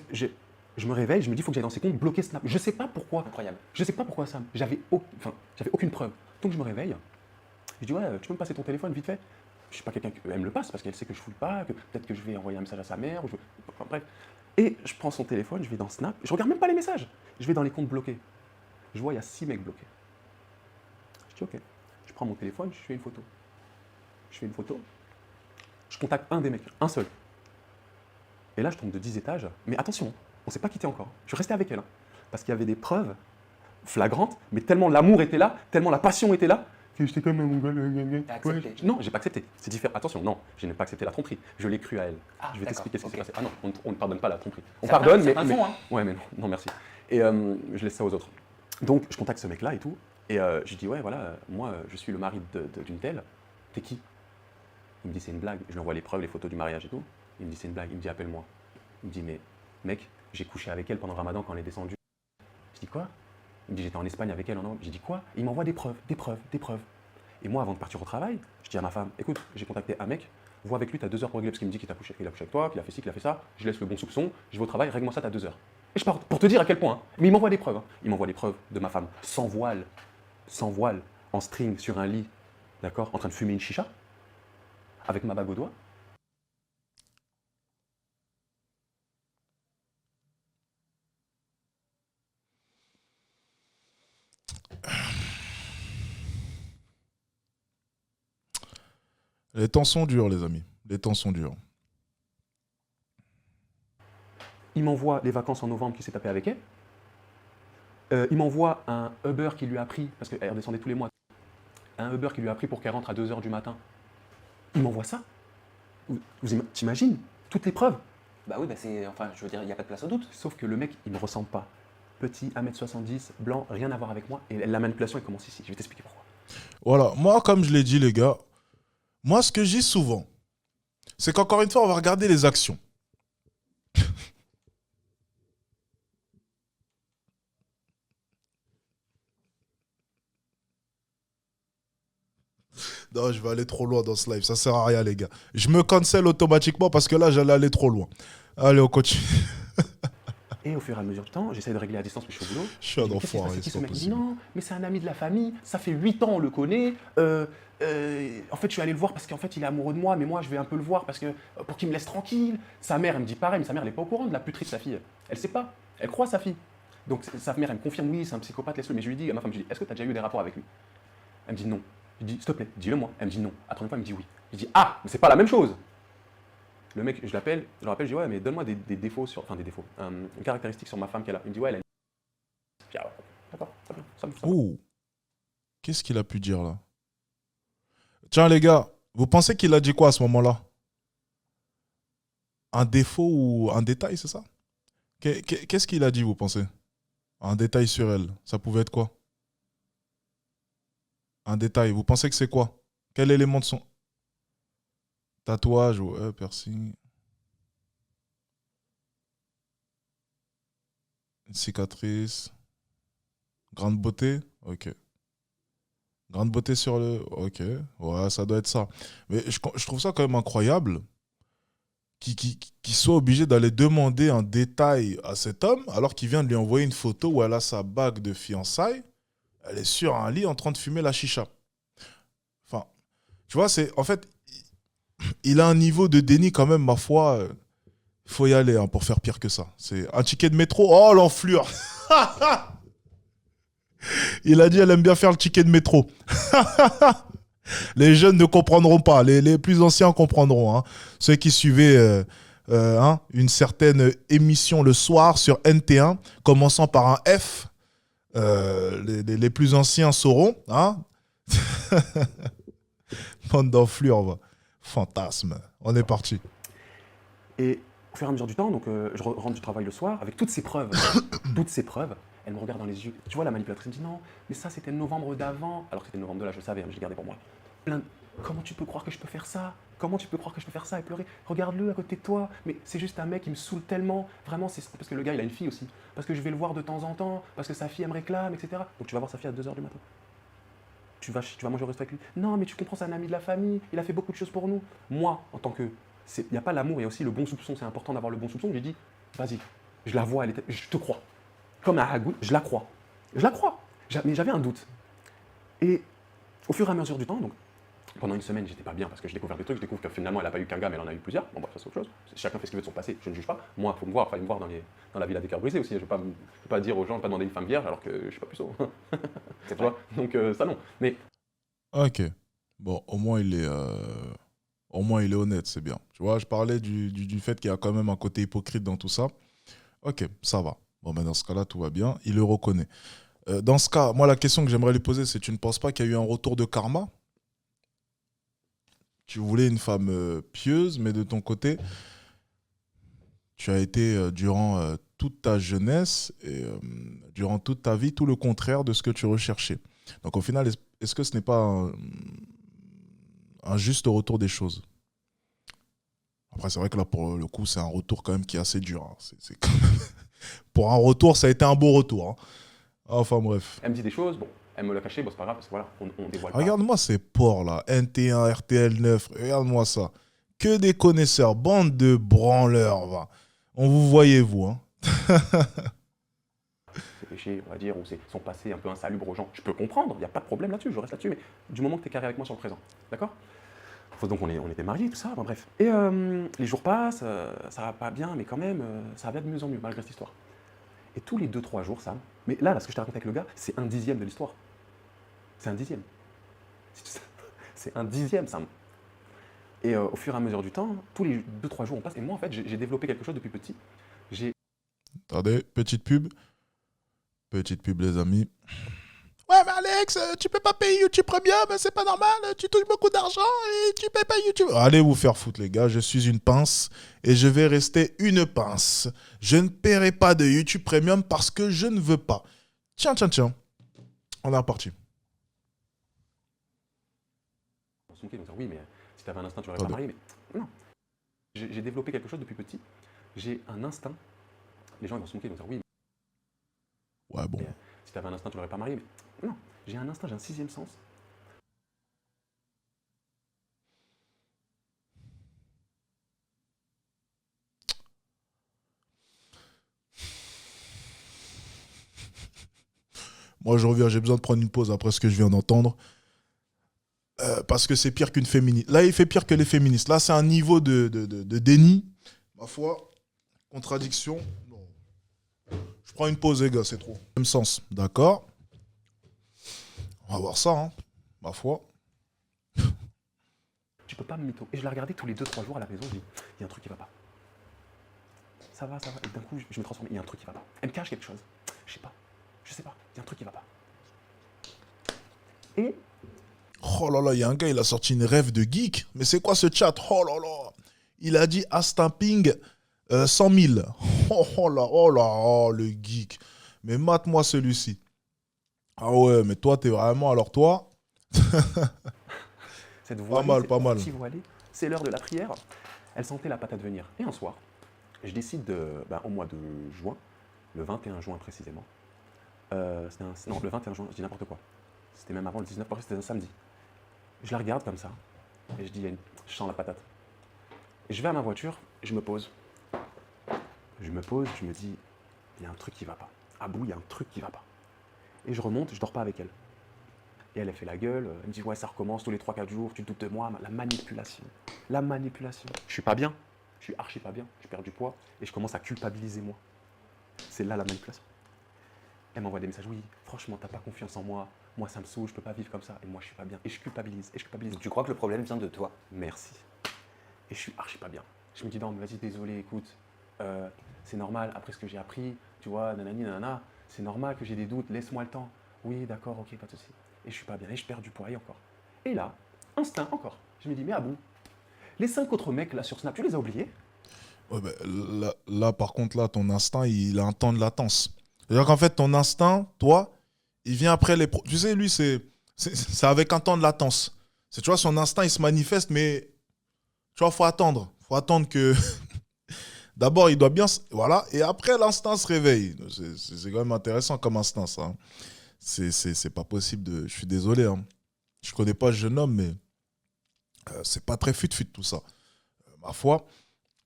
me réveille, je me dis, il faut que j'aille dans ces comptes, bloquer Snap. Je sais pas pourquoi. Incroyable. Je sais pas pourquoi, Sam. J'avais aucune preuve. Donc je me réveille. Je dis, ouais, tu peux me passer ton téléphone vite fait? Je suis pas quelqu'un qui elle me le passe parce qu'elle sait que je fouille pas, que peut-être que je vais envoyer un message à sa mère. Enfin, bref. Et je prends son téléphone, je vais dans Snap. Je regarde même pas les messages. Je vais dans les comptes bloqués. Je vois, il y a 6 mecs bloqués. Je dis, ok. Je prends mon téléphone, je fais une photo. Je contacte un des mecs, un seul. Et là, je tombe de 10 étages. Mais attention, on s'est pas quitté encore. Je suis resté avec elle. Hein, parce qu'il y avait des preuves flagrantes, mais tellement l'amour était là, tellement la passion était là, que j'étais comme un mongol. T'as accepté. Non, j'ai pas accepté. C'est différent. Attention, non, je n'ai pas accepté la tromperie. Je l'ai cru à elle. Ah, je vais d'accord, t'expliquer ce qui s'est ok. passé. Ah non, on ne pardonne pas la tromperie. On Certains- pardonne, mais. certains font, hein. Ouais, mais non, non, merci. Et je laisse ça aux autres. Donc, je contacte ce mec-là et tout. Et je dis, ouais, voilà, moi, je suis le mari d'une telle. T'es qui? Il me dit, c'est une blague. Je lui envoie les preuves, les photos du mariage et tout. Il me dit, c'est une blague. Il me dit, appelle-moi. Il me dit, mais mec, j'ai couché avec elle pendant le Ramadan quand elle est descendue. Je dis, quoi? Il me dit, j'étais en Espagne avec elle. J'ai dit, quoi? Il m'envoie des preuves. Et moi, avant de partir au travail, je dis à ma femme, écoute, j'ai contacté un mec, vois avec lui, t'as 2 heures pour régler, parce qu'il me dit qu'il a couché avec toi, qu'il a fait ci, qu'il a fait ça. Je laisse le bon soupçon, je vais au travail, règle-moi ça, t'as 2 heures. Et je pars pour te dire à quel point. Hein. Mais il m'envoie des preuves. Hein. Il m'envoie des preuves de ma femme, sans voile, en string, sur un lit, d'accord, en train de fumer une chicha, avec ma bague au doigt. Les temps sont durs, les amis. Les temps sont durs. Il m'envoie les vacances en novembre qu'il s'est tapé avec elle. Il m'envoie un Uber qui lui a pris, parce qu'elle redescendait tous les mois, un Uber qui lui a pris pour qu'elle rentre à 2 h du matin. Il m'envoie ça. T'imagines toutes les preuves? Bah oui, bah c'est. Enfin, je veux dire, il n'y a pas de place au doute. Sauf que le mec, il ne me ressemble pas. Petit, 1m70, blanc, rien à voir avec moi. Et la manipulation, elle commence ici. Je vais t'expliquer pourquoi. Voilà, moi, comme je l'ai dit, les gars, moi, ce que je dis souvent, c'est qu'encore une fois, on va regarder les actions. Non, je vais aller trop loin dans ce live, ça sert à rien, les gars. Je me cancel automatiquement parce que là, j'allais aller trop loin. Allez, on continue. Et au fur et à mesure du temps, j'essaie de régler à distance, mais je suis au boulot. Je suis un dis, mais qu'est-ce qui se enfoiré, passe? C'est qui c'est ce pas mec? Il dit, possible. non, mais c'est un ami de la famille, ça fait 8 ans, on le connaît. En fait, je suis allé le voir parce qu'en fait, il est amoureux de moi, mais moi, je vais un peu le voir parce que pour qu'il me laisse tranquille. Sa mère, elle me dit pareil, mais sa mère, elle n'est pas au courant de la puterie de sa fille. Elle sait pas. Elle croit sa fille. Donc, sa mère, elle me confirme, oui, c'est un psychopathe, laisse-le. Mais je lui dis, à ma femme, je lui dis, est-ce que tu as déjà eu des rapports avec lui? Elle me dit non. Je lui dis, s'il te plaît, dis-le moi. Elle me dit non. À la troisième fois, elle me dit oui. Je dis, ah, mais c'est pas la même chose. Le mec, je l'appelle, je le rappelle, je dis, ouais, mais donne-moi des défauts enfin des défauts, une caractéristique sur ma femme qu'elle a. Il me dit, ouais, elle a une. Je dis, ah, ouais, d'accord, ça me. Ouh. Qu'est-ce qu'il a pu dire là? Tiens, les gars, vous pensez qu'il a dit quoi à ce moment-là? Un défaut ou un détail, c'est ça? Qu'est-ce qu'il a dit, vous pensez? Un détail sur elle. Ça pouvait être quoi? Un détail. Vous pensez que c'est quoi? Quel élément de son tatouage ou piercing? Une cicatrice? Grande beauté? Ok. Grande beauté sur le... Ok. Ouais, ça doit être ça. Mais je trouve ça quand même incroyable qu'il soit obligé d'aller demander un détail à cet homme alors qu'il vient de lui envoyer une photo où elle a sa bague de fiançailles Elle est sur un lit en train de fumer la chicha. Enfin, tu vois, en fait, il a un niveau de déni quand même, ma foi. Il faut y aller hein, pour faire pire que ça. C'est un ticket de métro. Oh, l'enflure. Il a dit elle aime bien faire le ticket de métro. Les jeunes ne comprendront pas. Les plus anciens comprendront. Hein. Ceux qui suivaient une certaine émission le soir sur NT1, commençant par un F, les plus anciens sauront. Hein. Bande d'enflure, va. Fantasme. On est parti. Et au fur et à mesure du temps, donc je rentre du travail le soir avec toutes ces preuves. Toutes ces preuves. Elle me regarde dans les yeux. Tu vois, la manipulatrice me dit non, mais ça c'était le novembre d'avant. Alors que c'était le novembre de là, je le savais, hein, je l'ai gardé pour moi. Comment tu peux croire que je peux faire ça? Comment tu peux croire que je peux faire ça et pleurer? Regarde-le à côté de toi. Mais c'est juste un mec qui me saoule tellement. Vraiment, c'est parce que le gars, il a une fille aussi. Parce que je vais le voir de temps en temps. Parce que sa fille, elle me réclame, etc. Donc tu vas voir sa fille à 2h du matin. Tu vas manger au resto avec lui. Non, mais tu comprends, c'est un ami de la famille. Il a fait beaucoup de choses pour nous. Moi, en tant que... Il n'y a pas l'amour, il y a aussi le bon soupçon. C'est important d'avoir le bon soupçon. J'ai dit, vas-y, je la vois, je te crois. Comme à Hagout, je la crois. Je la crois. Mais j'avais un doute. Et au fur et à mesure du temps, donc, pendant une semaine, j'étais pas bien parce que je découvre des trucs. Je découvre que finalement, elle n'a pas eu qu'un gars, mais elle en a eu plusieurs. Bon, bah, ça, c'est autre chose. Chacun fait ce qu'il veut de son passé. Je ne juge pas. Moi, il faut me voir. Enfin, me voir dans la villa des cœurs brisés aussi. Je ne vais pas dire aux gens, je ne vais pas demander une femme vierge alors que je ne suis pas puceau. Tu vois. Donc, ça, non. Mais. Ok. Bon, au moins, il est honnête, c'est bien. Tu vois, je parlais du fait qu'il y a quand même un côté hypocrite dans tout ça. Ok, ça va. Bon, ben dans ce cas-là, tout va bien. Il le reconnaît. Dans ce cas, moi, la question que j'aimerais lui poser, c'est tu ne penses pas qu'il y a eu un retour de karma? Tu voulais une femme pieuse, mais de ton côté, tu as été, durant toute ta jeunesse et durant toute ta vie, tout le contraire de ce que tu recherchais. Donc, au final, est-ce que ce n'est pas un juste retour des choses? Après, c'est vrai que là, pour le coup, c'est un retour quand même qui est assez dur. Hein. C'est quand même... Pour un retour, ça a été un beau retour. Hein. Enfin, bref. Elle me dit des choses, bon, elle me l'a caché, bon, c'est pas grave, parce que voilà, on dévoile pas. Regarde-moi ces porcs là, NT1, RTL9, regarde-moi ça. Que des connaisseurs, bande de branleurs, va. On vous voyez, vous. Hein. Ses péchés, on va dire, ou son passé un peu insalubre aux gens. Je peux comprendre, il n'y a pas de problème là-dessus, je reste là-dessus, mais du moment que tu es carré avec moi sur le présent. D'accord? Donc on était mariés, tout ça, bon, bref. Et les jours passent, ça va pas bien, mais quand même, ça va de mieux en mieux, malgré cette histoire. Et tous les 2-3 jours, Sam, mais là, ce que je t'ai raconté avec le gars, c'est 1/10 de l'histoire. C'est 1/10. C'est 1/10, Sam. Et au fur et à mesure du temps, tous les 2-3 jours, on passe. Et moi, en fait, j'ai développé quelque chose depuis petit. Attendez, petite pub. Petite pub, les amis. Ouais, mais Alex, tu peux pas payer YouTube Premium, c'est pas normal, tu touches beaucoup d'argent et tu payes pas YouTube. Allez vous faire foutre, les gars, je suis une pince et je vais rester une pince. Je ne paierai pas de YouTube Premium parce que je ne veux pas. Tiens. On est reparti. Donc, oui, mais si tu avais un instinct, tu l'aurais pas marié. Mais non. J'ai développé quelque chose depuis petit. J'ai un instinct. Les gens ils vont se moquer, ils vont dire oui. Ouais, bon. Mais, si tu avais un instinct, tu l'aurais pas marié. Mais non, j'ai un instinct, j'ai un 6e sens. Moi, je reviens, j'ai besoin de prendre une pause après ce que je viens d'entendre. Parce que c'est pire qu'une féministe. Là, il fait pire que les féministes. Là, c'est un niveau de déni. Ma foi, contradiction. Non. Je prends une pause, les gars, c'est trop. Même sens, d'accord. On va voir ça, hein. Ma foi. Tu peux pas me mytho. Et je la regardais tous les 2-3 jours à la maison, je dis, il y a un truc qui va pas. Ça va. Et d'un coup, je me transforme, il y a un truc qui va pas. Elle me cache quelque chose. Je sais pas, il y a un truc qui va pas. Et Oh là là, il y a un gars, il a sorti une rêve de geek. Mais c'est quoi ce chat? Oh là là. Il a dit Astamping 100 000. Oh là, oh, le geek. Mais mate-moi celui-ci. Ah ouais, mais toi, t'es vraiment... Alors toi... cette voix, pas mal. Voilée, c'est l'heure de la prière. Elle sentait la patate venir. Et un soir, je décide au mois de juin, le 21 juin précisément. Non, le 21 juin, je dis n'importe quoi. C'était même avant le 19, parce que c'était un samedi. Je la regarde comme ça, et je dis, je sens la patate. Et je vais à ma voiture, et je me pose. Je me dis, il y a un truc qui va pas. À bout, il y a un truc qui va pas. Et je remonte, je dors pas avec elle. Et elle fait la gueule, elle me dit ouais ça recommence tous les 3-4 jours, tu te doutes de moi, la manipulation. La manipulation. Je suis pas bien, je suis archi pas bien, je perds du poids et je commence à culpabiliser moi. C'est là la manipulation. Elle m'envoie des messages, oui, franchement t'as pas confiance en moi, moi ça me saoule, je peux pas vivre comme ça, et moi je suis pas bien. Et je culpabilise, et je culpabilise. Donc tu crois que le problème vient de toi? Merci. Et je suis archi pas bien. Je me dis non mais vas-y désolé, écoute, c'est normal, après ce que j'ai appris, tu vois, nanani nanana, c'est normal que j'ai des doutes, laisse-moi le temps. Oui d'accord, ok, pas de souci. Et je suis pas bien, et je perds du poids, et encore. Et là, instinct, encore. Je me dis, mais ah bon, les 5 autres mecs là sur Snap, tu les as oubliés? Ouais, là, par contre, là, ton instinct, il a un temps de latence. C'est-à-dire qu'en fait, ton instinct, toi, il vient après les... Tu sais, lui, c'est avec un temps de latence. C'est, tu vois, son instinct, il se manifeste, mais tu vois, faut attendre. Faut attendre que... D'abord, il doit bien... Voilà, et après, l'instinct se réveille. C'est quand même intéressant comme instinct, ça. Hein. C'est pas possible de... Je suis désolé, hein. Je connais pas ce jeune homme, mais c'est pas très fut-fut tout ça. Ma foi...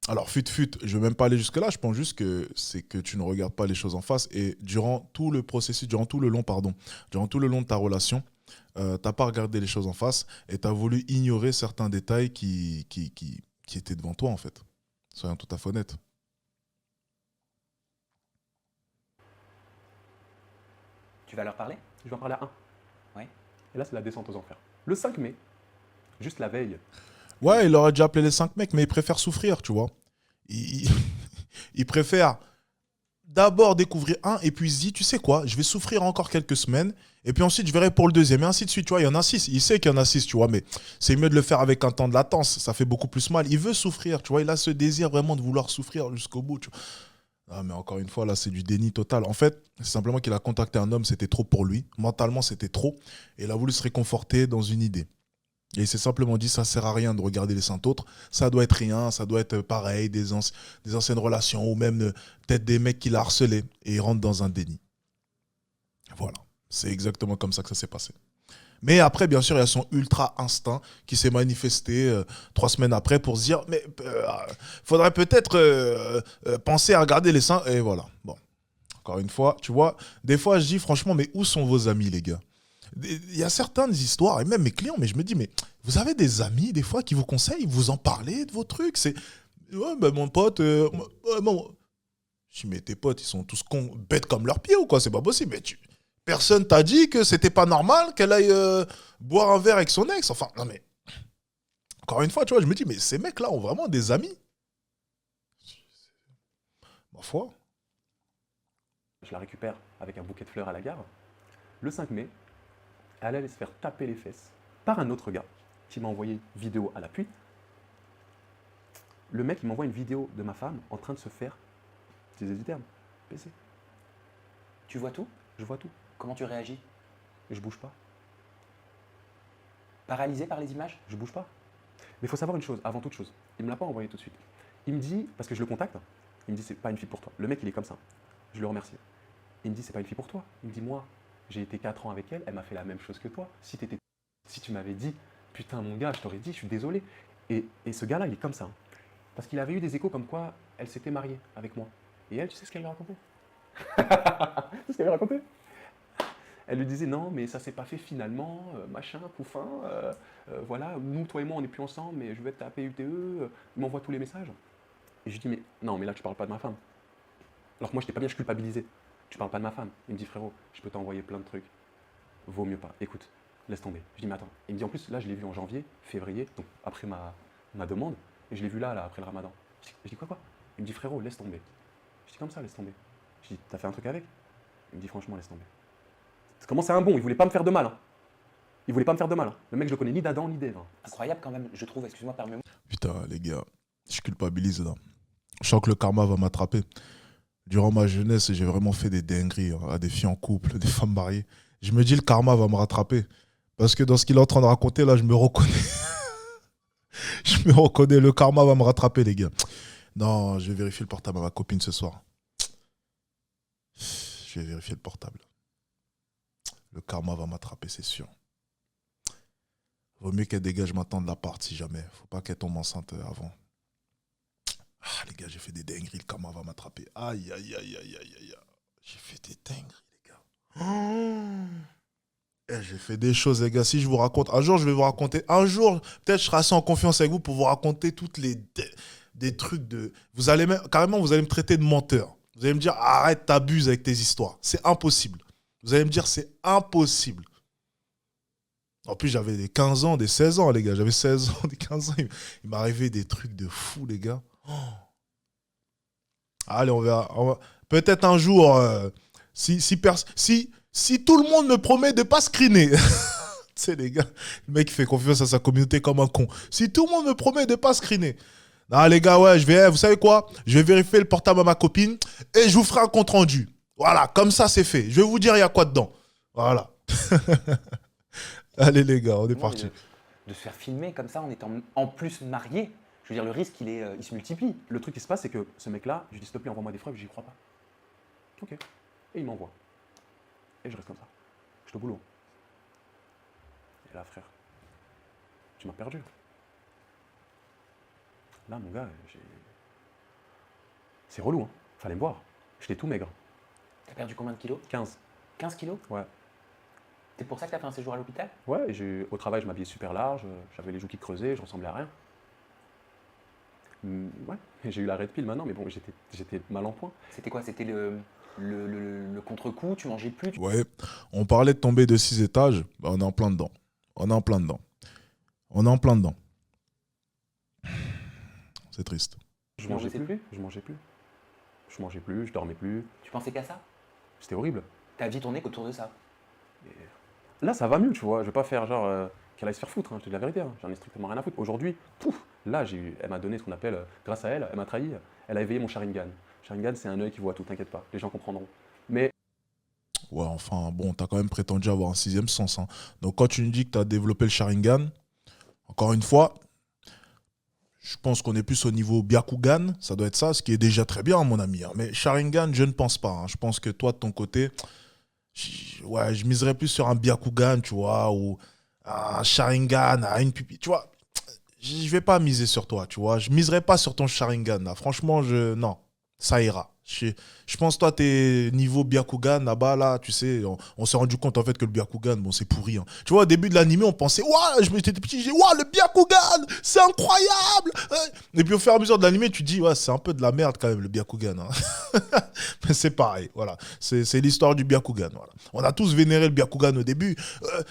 Alors, fut-fut, je ne vais même pas aller jusque-là. Je pense juste que c'est que tu ne regardes pas les choses en face. Et durant tout le processus, durant tout le long de ta relation, tu n'as pas regardé les choses en face et tu as voulu ignorer certains détails qui étaient devant toi, en fait. Soyons tout à fait honnêtes. Tu vas leur parler? Je vais en parler à un. Ouais. Et là, c'est la descente aux enfers. Le 5 mai, juste la veille, Ouais, il aurait déjà appelé les 5 mecs, mais il préfère souffrir, tu vois. Il, il préfère d'abord découvrir un et puis il se dit, tu sais quoi, je vais souffrir encore quelques semaines et puis ensuite je verrai pour le deuxième et ainsi de suite, tu vois, il y en a 6, il sait qu'il y en a 6, tu vois, mais c'est mieux de le faire avec un temps de latence, ça fait beaucoup plus mal, il veut souffrir, tu vois, il a ce désir vraiment de vouloir souffrir jusqu'au bout, tu vois. Ah, mais encore une fois, là, c'est du déni total. En fait, c'est simplement qu'il a contacté un homme, c'était trop pour lui, mentalement c'était trop, et il a voulu se réconforter dans une idée. Et il s'est simplement dit, ça sert à rien de regarder les cinq autres. Ça doit être rien, ça doit être pareil, des anciennes relations ou même peut-être des mecs qui l'a harcelé. Et il rentre dans un déni. Voilà. C'est exactement comme ça que ça s'est passé. Mais après, bien sûr, il y a son ultra instinct qui s'est manifesté 3 semaines après pour se dire, mais faudrait peut-être penser à regarder les seins. Et voilà. Bon. Encore une fois, tu vois, des fois, je dis franchement, mais où sont vos amis, les gars? Il y a certaines histoires, et même mes clients, mais je me dis, mais vous avez des amis, des fois, qui vous conseillent, vous en parlez de vos trucs. C'est, ouais, ben mon pote, bon. Je dis, mais tes potes, ils sont tous cons, bêtes comme leurs pieds ou quoi? C'est pas possible. Mais personne t'a dit que c'était pas normal qu'elle aille boire un verre avec son ex. Enfin, non, mais. Encore une fois, tu vois, je me dis, mais ces mecs-là ont vraiment des amis. Ma foi. je la récupère avec un bouquet de fleurs à la gare. Le 5 mai, elle allait se faire taper les fesses par un autre gars qui m'a envoyé une vidéo à l'appui. Le mec, il m'envoie une vidéo de ma femme en train de se faire, utiliser du terme, PC. Tu vois tout? Je vois tout. Comment tu réagis? Et je bouge pas. Paralysé par les images? Je bouge pas. Mais il faut savoir une chose, avant toute chose. Il me l'a pas envoyé tout de suite. Il me dit, parce que je le contacte, il me dit, c'est pas une fille pour toi. Le mec, il est comme ça. Je le remercie. Il me dit, c'est pas une fille pour toi. Il me dit, moi, j'ai été 4 ans avec elle, elle m'a fait la même chose que toi. Si tu m'avais dit, putain, mon gars, je t'aurais dit, je suis désolé. Et ce gars-là, il est comme ça. Parce qu'il avait eu des échos comme quoi elle s'était mariée avec moi. Et elle, tu sais ce qu'elle lui a raconté? Tu sais ce qu'elle lui a raconté? Elle lui disait non, mais ça s'est pas fait finalement, machin, poufin, voilà, nous, toi et moi, on n'est plus ensemble, mais je vais taper UTE, il m'envoie tous les messages. Et je lui dis, mais non, mais là, tu parles pas de ma femme. Alors que moi, j'étais pas bien, je culpabilisais. Tu parles pas de ma femme. Il me dit, frérot, je peux t'envoyer plein de trucs. Vaut mieux pas. Écoute, laisse tomber. Je dis, mais attends. Il me dit, en plus, là, je l'ai vu en janvier, février, donc après ma demande, et je l'ai vu là, après le ramadan. Je dis, quoi? Il me dit, frérot, laisse tomber. Je dis, comme ça, laisse tomber. Je dis, t'as fait un truc avec? Il me dit, franchement, laisse tomber. C'est comment c'est un bon, il voulait pas me faire de mal. Hein. Il voulait pas me faire de mal. Hein. Le mec, je le connais ni d'Adam ni d'Ève. Hein. Incroyable quand même, je trouve, excuse-moi, permets-moi. Putain, les gars, je culpabilise là. Je sens que le karma va m'attraper. Durant ma jeunesse, j'ai vraiment fait des dingueries à des filles en couple, des femmes mariées. Je me dis, le karma va me rattraper. Parce que dans ce qu'il est en train de raconter, là, je me reconnais. Je me reconnais, le karma va me rattraper, les gars. Non, je vais vérifier le portable à ma copine ce soir. Je vais vérifier le portable. Le karma va m'attraper, c'est sûr. Vaut mieux qu'elle dégage maintenant de l'appart si jamais. Faut pas qu'elle tombe enceinte avant. Ah, les gars, j'ai fait des dingueries, le karma va m'attraper. Aïe, aïe, aïe, aïe, aïe, aïe. J'ai fait des dingueries, les gars. J'ai fait des choses, les gars. Si je vous raconte, un jour, je vais vous raconter. Un jour, peut-être, je serai assez en confiance avec vous pour vous raconter toutes les des trucs de. Vous allez carrément, vous allez me traiter de menteur. Vous allez me dire, arrête, t'abuses avec tes histoires. C'est impossible. Vous allez me dire, c'est impossible. En plus, j'avais des 15 ans, des 16 ans, les gars. J'avais 16 ans, des 15 ans. Il m'arrivait des trucs de fou, les gars. Oh. Allez, on verra. Peut-être un jour, si tout le monde me promet de ne pas screener. Tu sais, les gars, le mec fait confiance à sa communauté comme un con. Si tout le monde me promet de ne pas screener. Non, les gars, ouais, vous savez quoi? Je vais vérifier le portable à ma copine et je vous ferai un compte rendu. Voilà, comme ça, c'est fait. Je vais vous dire, il y a quoi dedans. Voilà. Allez, les gars, on est parti. De se faire filmer comme ça en étant en plus marié, je veux dire, le risque, il se multiplie. Le truc qui se passe, c'est que ce mec-là, je lui dis s'il te plaît, envoie-moi des preuves, j'y crois pas. Ok. Et il m'envoie. Et je reste comme ça. Je suis au boulot. Et là, frère, tu m'as perdu. Là, mon gars, c'est relou, hein. Fallait me voir. J'étais tout maigre. T'as perdu combien de kilos? 15. 15 kilos? Ouais. C'est pour ça que t'as fait un séjour à l'hôpital? Ouais, et au travail, je m'habillais super large, j'avais les joues qui creusaient, je ressemblais à rien. Ouais, et j'ai eu l'arrêt de pile maintenant, mais bon, j'étais mal en point. C'était quoi? C'était le contre-coup? Tu mangeais plus? Ouais, on parlait de tomber de 6 étages. Bah, on est en plein dedans. On est en plein dedans. On est en plein dedans. C'est triste. Je mangeais plus, je dormais plus. Tu pensais qu'à ça? C'était horrible. Ta vie tournait qu'autour de ça. Et là, ça va mieux, tu vois. Je vais pas faire genre qu'elle aille se faire foutre, hein, je te dis la vérité. Hein. J'en ai strictement rien à foutre. Aujourd'hui, là, elle m'a donné ce qu'on appelle, grâce à elle m'a trahi. Elle a éveillé mon Sharingan. Sharingan, c'est un œil qui voit tout, t'inquiète pas. Les gens comprendront. Mais. Ouais, enfin, bon, t'as quand même prétendu avoir un 6e sens. Hein. Donc, quand tu nous dis que t'as développé le Sharingan, encore une fois, je pense qu'on est plus au niveau Byakugan, ça doit être ça, ce qui est déjà très bien, mon ami. Hein. Mais Sharingan, je ne pense pas. Hein. Je pense que toi, de ton côté, je miserais plus sur un Byakugan, tu vois, ou un Sharingan à une pupille. Tu vois, je vais pas miser sur toi, tu vois. Je miserais pas sur ton Sharingan, là. Franchement, non, ça ira. Je pense, toi, t'es niveau Byakugan, là-bas, là, tu sais, on s'est rendu compte, en fait, que le Byakugan, bon, c'est pourri. Hein. Tu vois, au début de l'anime, on pensait, ouah, j'étais petit, j'ai dit, ouah, le Byakugan, c'est incroyable. Et puis, au fur et à mesure de l'anime, tu dis, ouais, c'est un peu de la merde, quand même, le Byakugan. Hein. Mais c'est pareil, voilà. C'est l'histoire du Byakugan, voilà. On a tous vénéré le Byakugan au début.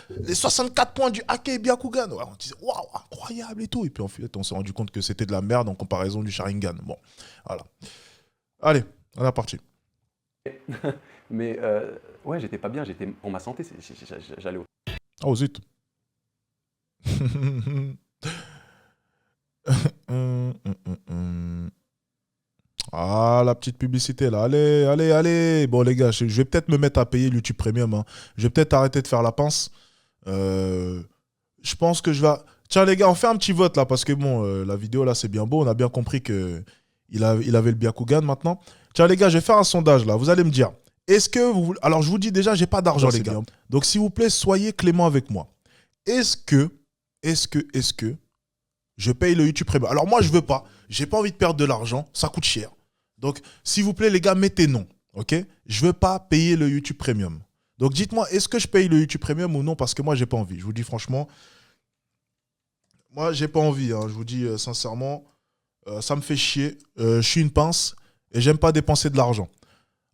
Les 64 points du Hake Byakugan. Ouais, on disait, waouh, incroyable et tout. Et puis, en fait, on s'est rendu compte que c'était de la merde en comparaison du Sharingan. Bon, voilà. Allez. On est parti. Mais ouais, j'étais pas bien, pour ma santé, j'allais au... Oh zut. Ah, la petite publicité là. Allez, allez, allez. Bon les gars, je vais peut-être me mettre à payer YouTube Premium. Hein. Je vais peut-être arrêter de faire la pince. Je pense que je vais... Tiens les gars, on fait un petit vote là, parce que bon, la vidéo là c'est bien beau. On a bien compris qu'il avait le Byakugan maintenant. Tiens les gars, je vais faire un sondage là. Vous allez me dire, est-ce que vous... Alors je vous dis déjà, j'ai pas d'argent les gars. Bien. Donc s'il vous plaît, soyez clément avec moi. Est-ce que je paye le YouTube Premium? Alors moi je veux pas. J'ai pas envie de perdre de l'argent. Ça coûte cher. Donc s'il vous plaît les gars, mettez non. Ok? Je veux pas payer le YouTube Premium. Donc dites-moi, est-ce que je paye le YouTube Premium ou non? Parce que moi j'ai pas envie. Je vous dis franchement, moi j'ai pas envie. Hein. Je vous dis sincèrement, ça me fait chier. Je suis une pince. Et j'aime pas dépenser de l'argent.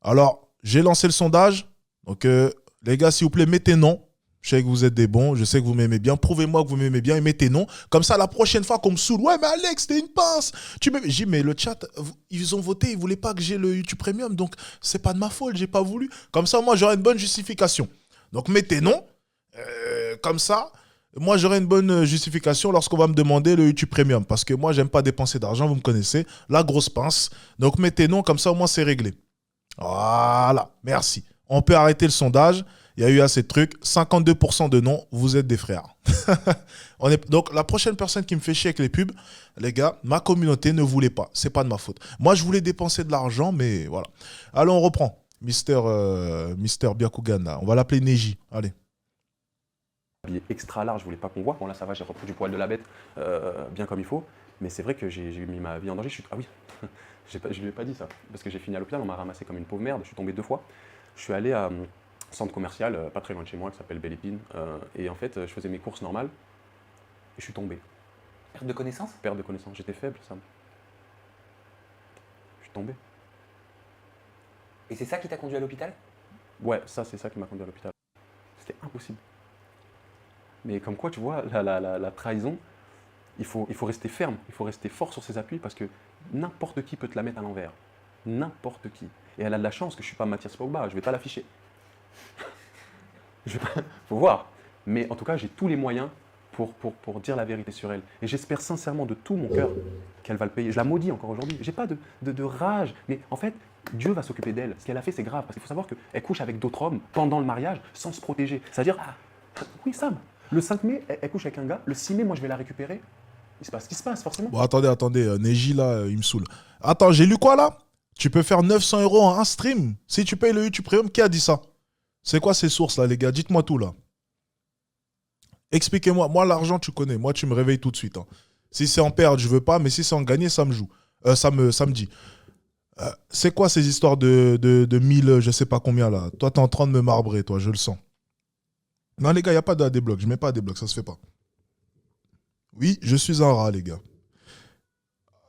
Alors, j'ai lancé le sondage. Donc, les gars, s'il vous plaît, mettez non. Je sais que vous êtes des bons. Je sais que vous m'aimez bien. Prouvez-moi que vous m'aimez bien et mettez non. Comme ça, la prochaine fois qu'on me saoule, ouais, mais Alex, t'es une pince. J'ai dit, mais le chat, ils ont voté. Ils voulaient pas que j'ai le YouTube Premium. Donc, c'est pas de ma faute. J'ai pas voulu. Comme ça, moi, j'aurai une bonne justification. Donc, mettez non. Comme ça, moi, j'aurai une bonne justification lorsqu'on va me demander le YouTube Premium. Parce que moi, j'aime pas dépenser d'argent, vous me connaissez. La grosse pince. Donc, mettez non, comme ça, au moins, c'est réglé. Voilà, merci. On peut arrêter le sondage. Il y a eu assez de trucs. 52% de non, vous êtes des frères. Donc, la prochaine personne qui me fait chier avec les pubs, les gars, ma communauté ne voulait pas. C'est pas de ma faute. Moi, je voulais dépenser de l'argent, mais voilà. Allez, on reprend. Mister Byakugan, là. On va l'appeler Neji. Allez. Habillé extra large, je voulais pas qu'on voit. Bon là ça va, j'ai repris du poil de la bête bien comme il faut. Mais c'est vrai que j'ai mis ma vie en danger. Ah oui, je lui ai pas dit ça. Parce que j'ai fini à l'hôpital, on m'a ramassé comme une pauvre merde. Je suis tombé 2 fois. Je suis allé à centre commercial, pas très loin de chez moi, qui s'appelle Belle Épine. Et en fait, je faisais mes courses normales et je suis tombé. Perte de connaissance? Perte de connaissance. J'étais faible, Sam. Je suis tombé. Et c'est ça qui t'a conduit à l'hôpital? Ouais, c'est ça qui m'a conduit à l'hôpital. C'était impossible. Mais comme quoi, tu vois, la trahison, il faut rester ferme, il faut rester fort sur ses appuis parce que n'importe qui peut te la mettre à l'envers. N'importe qui. Et elle a de la chance que je ne suis pas Mathias Pogba, je ne vais pas l'afficher. Faut voir. Mais en tout cas, j'ai tous les moyens pour dire la vérité sur elle. Et j'espère sincèrement de tout mon cœur qu'elle va le payer. Je la maudis encore aujourd'hui. Je n'ai pas de rage. Mais en fait, Dieu va s'occuper d'elle. Ce qu'elle a fait, c'est grave. Parce qu'il faut savoir qu'elle couche avec d'autres hommes pendant le mariage sans se protéger. C'est-à-dire, oui, Sam, le 5 mai, elle couche avec un gars. Le 6 mai, moi, je vais la récupérer. Il se passe ce qui se passe, forcément. Bon, attendez, Neji, là, il me saoule. Attends, j'ai lu quoi, là? Tu peux faire 900 € en un stream si tu payes le YouTube Premium. Qui a dit ça? C'est quoi ces sources, là, les gars? Dites-moi tout, là. Expliquez-moi. Moi, l'argent, tu connais. Moi, tu me réveilles tout de suite. Hein. Si c'est en perdre, je veux pas. Mais si c'est en gagner, ça me joue. Ça me dit. C'est quoi ces histoires de 1000, je sais pas combien, là? Toi, t'es en train de me marbrer, toi, je le sens. Non, les gars, il n'y a pas de débloc. Je mets pas à débloc, ça se fait pas. Oui, je suis un rat, les gars.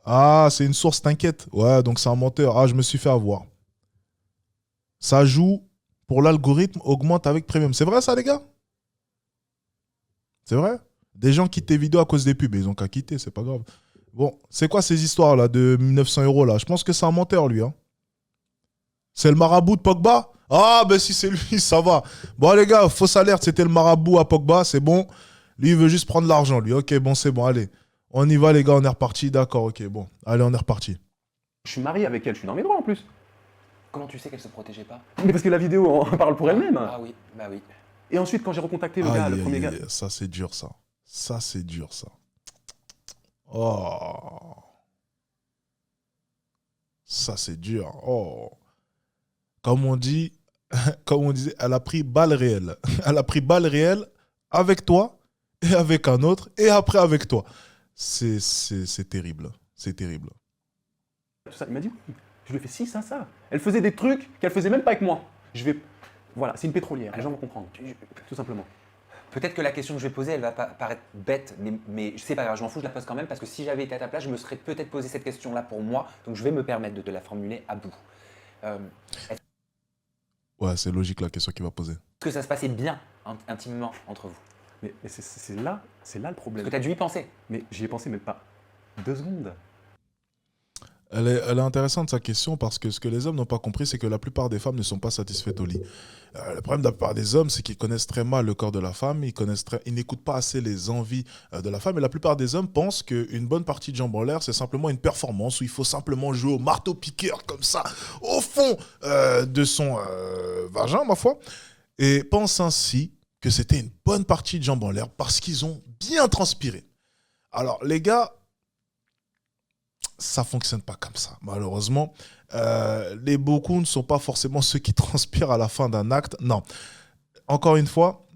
Ah, c'est une source, t'inquiète. Ouais, donc c'est un menteur. Ah, je me suis fait avoir. Ça joue pour l'algorithme, augmente avec premium. C'est vrai ça, les gars? C'est vrai? Des gens quittent tes vidéos à cause des pubs. Ils ont qu'à quitter, c'est pas grave. Bon, c'est quoi ces histoires-là de 900 € là? Je pense que c'est un menteur, lui. Hein. C'est le marabout de Pogba? Ah, ben si c'est lui, ça va. Bon, les gars, fausse alerte, c'était le marabout à Pogba, c'est bon. Lui, il veut juste prendre l'argent, lui. Ok, bon, c'est bon, allez. On y va, les gars, on est reparti. D'accord, ok, bon. Allez, on est reparti. Je suis marié avec elle, je suis dans mes droits en plus. Comment tu sais qu'elle se protégeait pas? Mais parce que la vidéo en parle pour elle-même. Ah oui, bah oui. Et ensuite, quand j'ai recontacté le gars, le premier gars. Ça, c'est dur, ça. Ça, c'est dur, ça. Oh. Ça, c'est dur. Oh. Comme on dit, comme on disait, elle a pris balle réelle. Elle a pris balle réelle avec toi et avec un autre et après avec toi. C'est terrible. C'est terrible. Tout ça, il m'a dit oui. Je lui ai fait si, ça. Elle faisait des trucs qu'elle faisait même pas avec moi. Voilà, c'est une pétrolière, les gens vont comprendre. Tout simplement. Peut-être que la question que je vais poser, elle va paraître bête, mais je sais pas grave, je m'en fous, je la pose quand même, parce que si j'avais été à ta place, je me serais peut-être posé cette question-là pour moi, donc je vais me permettre de te la formuler à bout. Ouais, c'est logique la question qu'il va poser. Est-ce que ça se passait bien, intimement, entre vous? Mais c'est là le problème. Est-ce que tu as dû y penser? Mais j'y ai pensé, mais pas 2 secondes. Elle est intéressante sa question parce que ce que les hommes n'ont pas compris, c'est que la plupart des femmes ne sont pas satisfaites au lit. Le problème de la plupart des hommes, c'est qu'ils connaissent très mal le corps de la femme, ils n'écoutent pas assez les envies de la femme. Et la plupart des hommes pensent qu'une bonne partie de jambes en l'air, c'est simplement une performance où il faut simplement jouer au marteau-piqueur comme ça, au fond de son vagin, ma foi. Et pensent ainsi que c'était une bonne partie de jambes en l'air parce qu'ils ont bien transpiré. Alors, les gars, ça ne fonctionne pas comme ça, malheureusement. Les beaucoup ne sont pas forcément ceux qui transpirent à la fin d'un acte. Non. Encore une fois,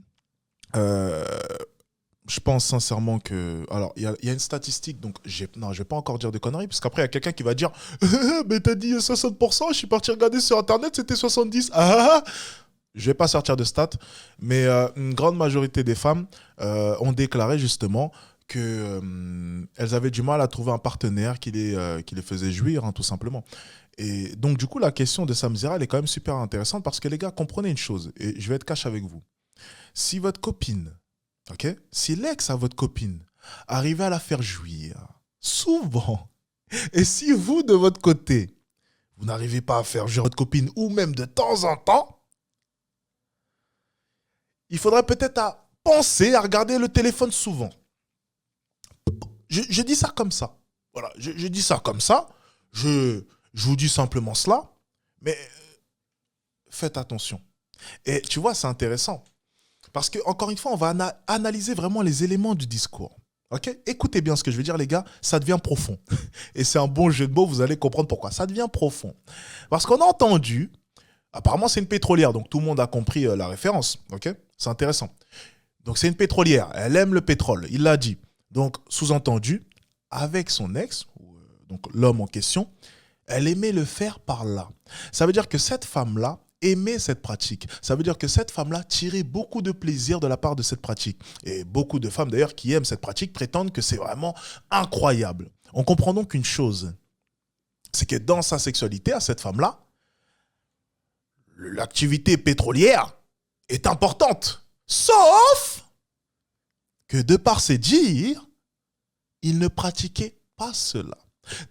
je pense sincèrement que... Alors, il y a une statistique, donc non, je ne vais pas encore dire de conneries, parce qu'après, il y a quelqu'un qui va dire « Mais t'as dit 60%, je suis parti regarder sur Internet, c'était 70%. Ah !» Je ne vais pas sortir de stats, mais une grande majorité des femmes ont déclaré justement qu'elles avaient du mal à trouver un partenaire qui les faisait jouir, hein, tout simplement. Et donc, du coup, la question de Samzira, elle est quand même super intéressante parce que, les gars, comprenez une chose, et je vais être cash avec vous. Si votre copine, si l'ex à votre copine arrivait à la faire jouir, souvent, et si vous, de votre côté, vous n'arrivez pas à faire jouir votre copine, ou même de temps en temps, il faudrait peut-être penser à regarder le téléphone souvent. Je dis ça comme ça. Voilà, je dis ça comme ça. Je vous dis simplement cela. Mais faites attention. Et tu vois, c'est intéressant. Parce que, encore une fois, on va analyser vraiment les éléments du discours. Ok ? Écoutez bien ce que je veux dire, les gars. Ça devient profond. Et c'est un bon jeu de mots, vous allez comprendre pourquoi. Ça devient profond. Parce qu'on a entendu, apparemment, c'est une pétrolière. Donc, tout le monde a compris la référence. Ok ? C'est intéressant. Donc, c'est une pétrolière. Elle aime le pétrole. Il l'a dit. Donc, sous-entendu, avec son ex, donc l'homme en question, elle aimait le faire par là. Ça veut dire que cette femme-là aimait cette pratique. Ça veut dire que cette femme-là tirait beaucoup de plaisir de la part de cette pratique. Et beaucoup de femmes d'ailleurs qui aiment cette pratique prétendent que c'est vraiment incroyable. On comprend donc une chose, c'est que dans sa sexualité, à cette femme-là, l'activité pétrolière est importante. Sauf que de par ses dires, il ne pratiquait pas cela.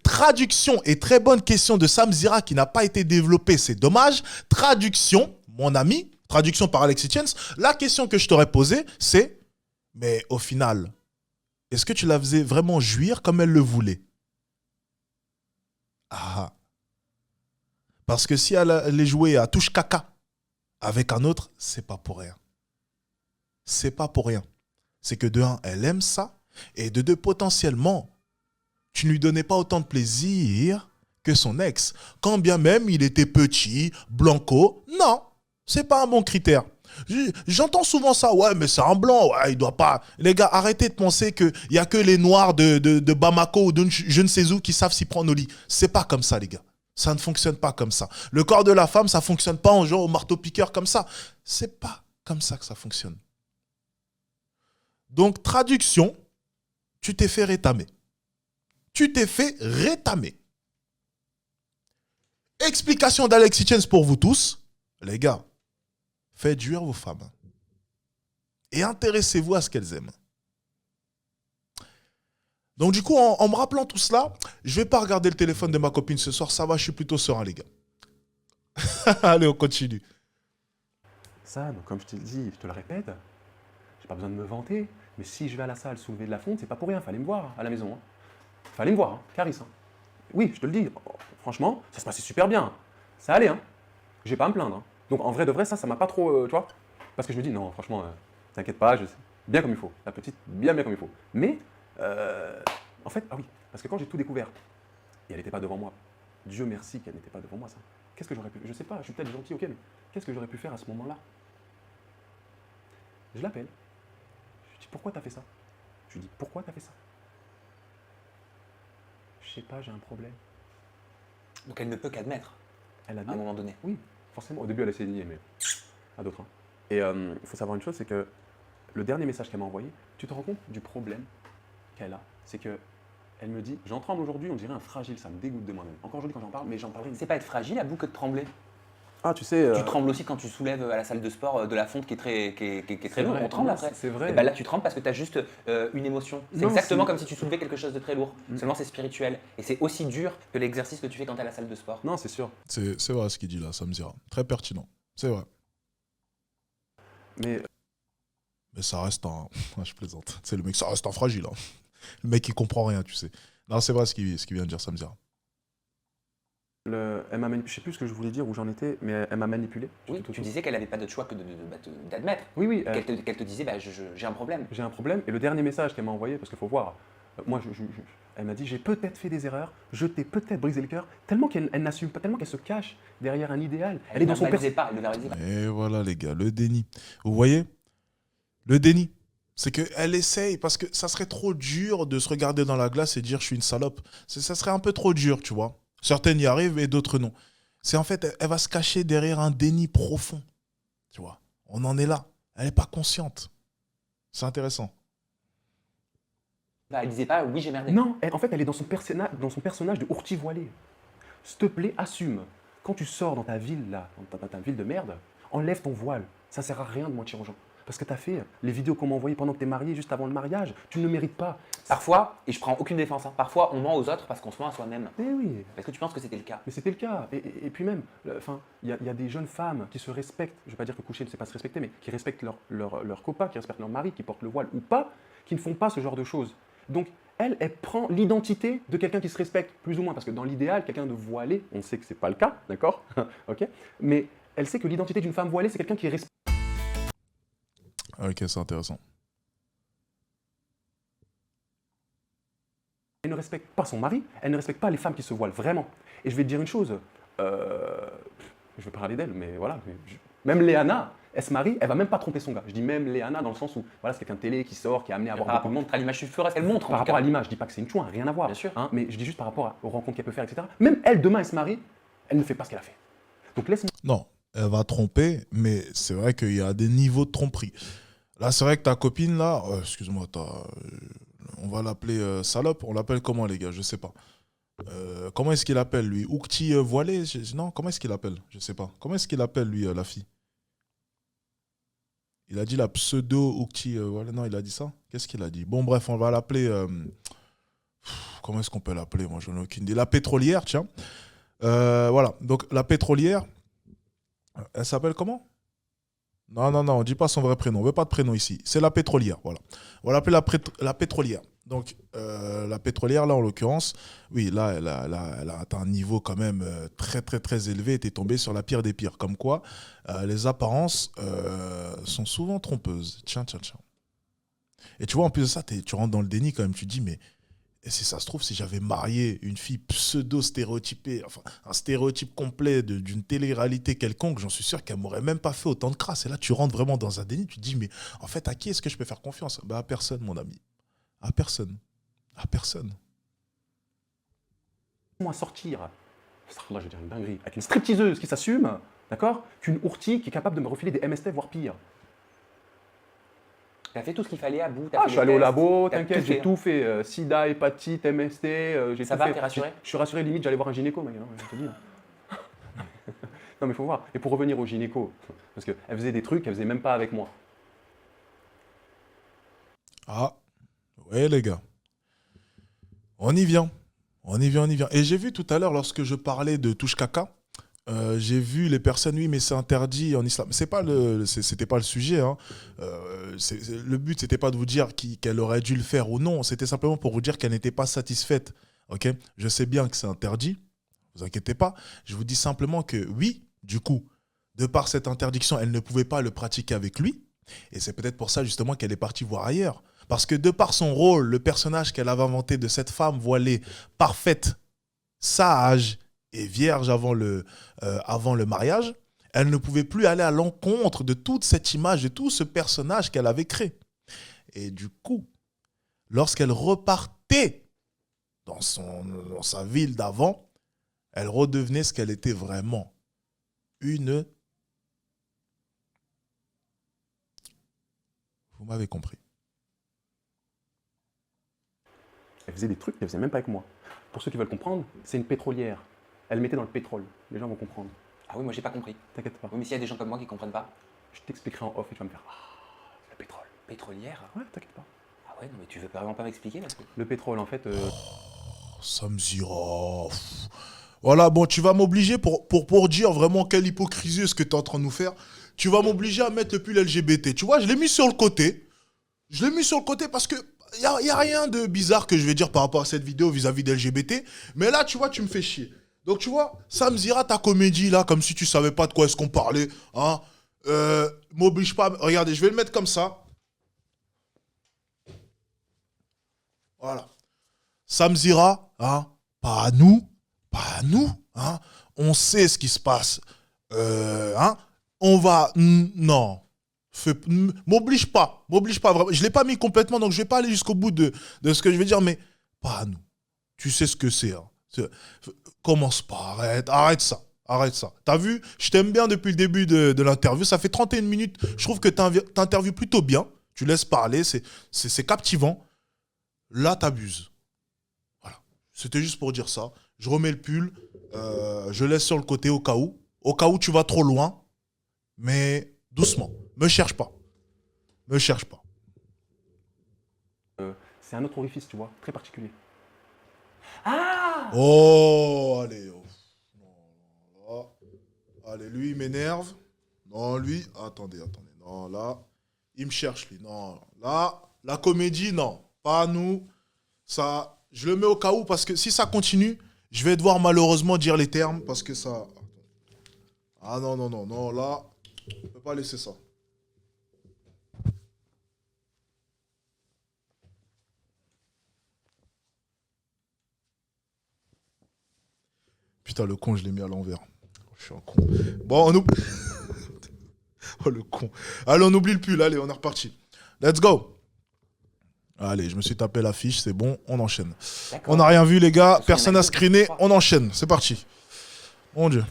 Traduction et très bonne question de Samzira qui n'a pas été développée, c'est dommage. Traduction, mon ami, traduction par Alex Hitchens. La question que je t'aurais posée, c'est, mais au final, est-ce que tu la faisais vraiment jouir comme elle le voulait? Ah. Parce que si elle est jouée à touche caca avec un autre, c'est pas pour rien. C'est pas pour rien. C'est que de un, elle aime ça, et de deux, potentiellement, tu ne lui donnais pas autant de plaisir que son ex. Quand bien même il était petit, blanco, non, c'est pas un bon critère. J'entends souvent ça, ouais, mais c'est un blanc, ouais, il doit pas. Les gars, arrêtez de penser qu'il n'y a que les noirs de Bamako ou de je ne sais où qui savent s'y prendre au lit. C'est pas comme ça, les gars. Ça ne fonctionne pas comme ça. Le corps de la femme, ça fonctionne pas en genre au marteau-piqueur comme ça. C'est pas comme ça que ça fonctionne. Donc, traduction, tu t'es fait rétamer. Tu t'es fait rétamer. Explication d'Alex Hitchens pour vous tous. Les gars, faites jouir vos femmes. Et intéressez-vous à ce qu'elles aiment. Donc du coup, en me rappelant tout cela, je vais pas regarder le téléphone de ma copine ce soir. Ça va, je suis plutôt serein, les gars. Allez, on continue. Sam, comme je te le dis, je te le répète, j'ai pas besoin de me vanter, mais si je vais à la salle soulever de la fonte, c'est pas pour rien, fallait me voir à la maison. Hein. Fallait me voir, hein, Caris. Hein. Oui, je te le dis, franchement, ça se passait super bien. Ça allait, hein. J'ai pas à me plaindre. Hein. Donc en vrai de vrai, ça m'a pas trop, tu vois. Parce que je me dis, non, franchement, t'inquiète pas, je sais, bien comme il faut. La petite, bien comme il faut. Mais, en fait, ah oui, parce que quand j'ai tout découvert, et elle n'était pas devant moi, Dieu merci qu'elle n'était pas devant moi, ça. Qu'est-ce que j'aurais pu, je sais pas, je suis peut-être gentil, ok, mais qu'est-ce que j'aurais pu faire à ce moment-là? Je l'appelle. Je lui dis, pourquoi t'as fait ça? Je lui dis, pourquoi t'as fait ça? Je sais pas, j'ai un problème. Donc elle ne peut qu'admettre, Elle a à dit, un moment donné. oui, forcément. Au début, elle a essayé de nier, mais à d'autres. Hein. Et il faut savoir une chose, c'est que le dernier message qu'elle m'a envoyé, tu te rends compte du problème qu'elle a? C'est que elle me dit, j'en tremble aujourd'hui, on dirait un fragile, ça me dégoûte de moi-même. Encore aujourd'hui quand j'en parle, mais j'en parlerai. C'est pas être fragile à bout que de trembler. Ah, tu sais. Tu trembles aussi quand tu soulèves à la salle de sport de la fonte qui est très lourde. vrai, On tremble non, après. c'est vrai. Et ben là, tu trembles parce que tu as juste une émotion. C'est Non, exactement c'est- comme si tu soulevais quelque chose de très lourd. Mm. Seulement, c'est spirituel. Et c'est aussi dur que l'exercice que tu fais quand tu es à la salle de sport. Non, c'est sûr. C'est vrai ce qu'il dit là, ça me dira. Très pertinent. C'est vrai. Mais Mais ça reste un... Je plaisante. C'est le mec, ça reste un fragile. Hein. Le mec, il comprend rien, tu sais. Non, c'est vrai ce qu'il vient de dire, ça me dira. elle m'a manipulé. Je sais plus ce que je voulais dire, où j'en étais, mais elle m'a manipulé. Oui, tu disais qu'elle n'avait pas d'autre choix que d'admettre. Oui, oui. Qu'elle te disait, bah, j'ai un problème. J'ai un problème. Et le dernier message qu'elle m'a envoyé, parce qu'il faut voir, moi, elle m'a dit, j'ai peut-être fait des erreurs, je t'ai peut-être brisé le cœur, tellement qu'elle n'assume pas, tellement qu'elle se cache derrière un idéal. Elle est dans son Elle ne verbalisait pas. Et voilà, les gars, le déni. Vous voyez? Le déni. C'est qu'elle essaye, parce que ça serait trop dur de se regarder dans la glace et dire je suis une salope. Ça serait un peu trop dur, tu vois. Certaines y arrivent et d'autres non. C'est en fait, elle va se cacher derrière un déni profond. Tu vois. On en est là. Elle n'est pas consciente. C'est intéressant. Bah, elle disait pas, oui, j'ai merdé. Non, en fait, elle est dans son personnage de ourtier voilé. S'il te plaît, assume. Quand tu sors dans ta ville, là, dans ta ville de merde, enlève ton voile. Ça sert à rien de mentir aux gens. Parce que tu as fait les vidéos qu'on m'a envoyées pendant que tu es marié, juste avant le mariage. Tu ne le mérites pas. Parfois, et je prends aucune défense, hein, parfois on ment aux autres parce qu'on se ment à soi-même. Eh oui, Est-ce que tu penses que c'était le cas? mais c'était le cas. Et puis même, il y a des jeunes femmes qui se respectent. Je ne vais pas dire que coucher ne sait pas se respecter, mais qui respectent leur copain, qui respectent leur mari, qui portent le voile ou pas, qui ne font pas ce genre de choses. Donc, elle prend l'identité de quelqu'un qui se respecte, plus ou moins. Parce que dans l'idéal, quelqu'un de voilé, on sait que ce n'est pas le cas, d'accord? Ok. Mais elle sait que l'identité d'une femme voilée, c'est quelqu'un qui respecte. Ok, c'est intéressant. Elle ne respecte pas son mari, elle ne respecte pas les femmes qui se voilent vraiment. Et je vais te dire une chose, je vais parler d'elle, mais voilà, même Léana, elle se marie, elle va même pas tromper son gars. Je dis même Léana dans le sens où voilà, c'est quelqu'un de télé qui sort, qui a amené à voir beaucoup de monde. À l'image sulfureuse, elle montre. Par rapport à l'image, je dis pas que c'est une chouin, rien à voir. Bien sûr. Hein, mais je dis juste par rapport aux rencontres qu'elle peut faire, etc. Même elle, demain, elle se marie, elle ne fait pas ce qu'elle a fait. Donc laisse-moi. Non, elle va tromper, mais c'est vrai qu'il y a des niveaux de tromperie. Là, c'est vrai que ta copine, là, excuse-moi, on va l'appeler salope. On l'appelle comment, les gars? Je sais pas. Comment est-ce qu'il appelle, lui? Oukti voilé? Non, comment est-ce qu'il appelle? Je sais pas. Comment est-ce qu'il appelle, lui, la fille? Il a dit la pseudo Oukti voilé. Non, il a dit ça? Qu'est-ce qu'il a dit? Bon, bref, on va l'appeler. Comment est-ce qu'on peut l'appeler? Moi, je n'ai aucune idée. La pétrolière, tiens. Voilà. Donc, la pétrolière, elle s'appelle comment? Non, non, non, on ne dit pas son vrai prénom. On ne veut pas de prénom ici. C'est la pétrolière, voilà. On va l'appeler la pétrolière. Donc, la pétrolière, là, en l'occurrence, oui, là, elle a atteint un niveau quand même très, très, très élevé. Elle était tombée sur la pire des pires. Comme quoi, les apparences sont souvent trompeuses. Tiens, tiens, tiens. Et tu vois, en plus de ça, tu rentres dans le déni quand même. Tu te dis, mais si ça se trouve, si j'avais marié une fille pseudo-stéréotypée, enfin, un stéréotype complet d'une télé-réalité quelconque, j'en suis sûr qu'elle m'aurait même pas fait autant de crasse. Et là, tu rentres vraiment dans un déni, tu te dis, mais en fait, à qui est-ce que je peux faire confiance? Bah, à personne, mon ami. À personne. À personne. Moi sortir, là, je vais dire une dinguerie, avec une stripteaseuse qui s'assume, d'accord, qu'une ourtie qui est capable de me refiler des MST, voire pire. T'as fait tout ce qu'il fallait à bout. Je suis allé au labo, t'as t'inquiète, tout j'ai fait, tout fait. Sida, hépatite, MST, j'ai Ça tout va, fait. t'es rassuré? Je suis rassuré, limite, j'allais voir un gynéco, mec, hein, je te dis. Non, mais il faut voir. Et pour revenir au gynéco, parce qu'elle faisait des trucs qu'elle faisait même pas avec moi. Ah, ouais, les gars. On y vient. On y vient, on y vient. Et j'ai vu tout à l'heure, lorsque je parlais de touche caca, j'ai vu les personnes, oui, mais c'est interdit en islam. C'était pas le sujet. Hein. Le but, c'était pas de vous dire qu'elle aurait dû le faire ou non. C'était simplement pour vous dire qu'elle n'était pas satisfaite. Ok? Je sais bien que c'est interdit. Vous inquiétez pas. Je vous dis simplement que oui, du coup, de par cette interdiction, elle ne pouvait pas le pratiquer avec lui. Et c'est peut-être pour ça justement qu'elle est partie voir ailleurs. Parce que de par son rôle, le personnage qu'elle avait inventé de cette femme voilée, parfaite, sage et vierge avant le mariage, elle ne pouvait plus aller à l'encontre de toute cette image, de tout ce personnage qu'elle avait créé. Et du coup, lorsqu'elle repartait dans sa ville d'avant, elle redevenait ce qu'elle était vraiment. Vous m'avez compris. Elle faisait des trucs qu'elle faisait même pas avec moi. Pour ceux qui veulent comprendre, c'est une pétrolière. Elle mettait dans le pétrole. Les gens vont comprendre. Ah oui, moi j'ai pas compris. T'inquiète pas. Oui, mais s'il y a des gens comme moi qui comprennent pas. Je t'expliquerai en off et tu vas me faire le pétrole. Pétrolière? Ouais, t'inquiète pas. Ah ouais, non, mais tu veux vraiment pas m'expliquer là? Le pétrole, en fait. Samzira. Voilà, bon, tu vas m'obliger pour dire vraiment quelle hypocrisie est-ce que tu es en train de nous faire. Tu vas m'obliger à mettre le pull LGBT. Tu vois, je l'ai mis sur le côté. Je l'ai mis sur le côté parce que y a rien de bizarre que je vais dire par rapport à cette vidéo vis-à-vis d'LGBT. Mais là, tu vois, tu me fais chier. Donc, tu vois, Samzira, ta comédie, là, comme si tu savais pas de quoi est-ce qu'on parlait. Hein, m'oblige pas. Regardez, je vais le mettre comme ça. Voilà. Samzira, hein, pas à nous. Hein, on sait ce qui se passe. Hein, on va... Non. M'oblige pas vraiment. Je l'ai pas mis complètement, donc je vais pas aller jusqu'au bout de ce que je vais dire, mais pas à nous. Tu sais ce que c'est. Hein. Commence pas, arrête ça. T'as vu, je t'aime bien depuis le début de l'interview. Ça fait 31 minutes. Je trouve que t'interviews plutôt bien. Tu laisses parler, c'est captivant. Là, t'abuses. Voilà. C'était juste pour dire ça. Je remets le pull. Je laisse sur le côté au cas où. Au cas où tu vas trop loin. Mais doucement. Me cherche pas. C'est un autre orifice, tu vois, très particulier. Ah! Oh, allez. Oh. Non, là. Allez, lui, il m'énerve. Non, lui, attendez. Non, là, il me cherche, lui. Non, là, la comédie, non. Pas à nous. Ça, je le mets au cas où, parce que si ça continue, je vais devoir malheureusement dire les termes, parce que ça... Ah non, là, on peut pas laisser ça. Putain, le con, je l'ai mis à l'envers. Je suis un con. Bon, on oublie... Oh, le con. Allez, on oublie le pull. Allez, on est reparti. Let's go. Allez, je me suis tapé l'affiche, c'est bon, on enchaîne. On n'a rien vu, les gars. Personne n'a screené, on enchaîne. C'est parti. Mon Dieu.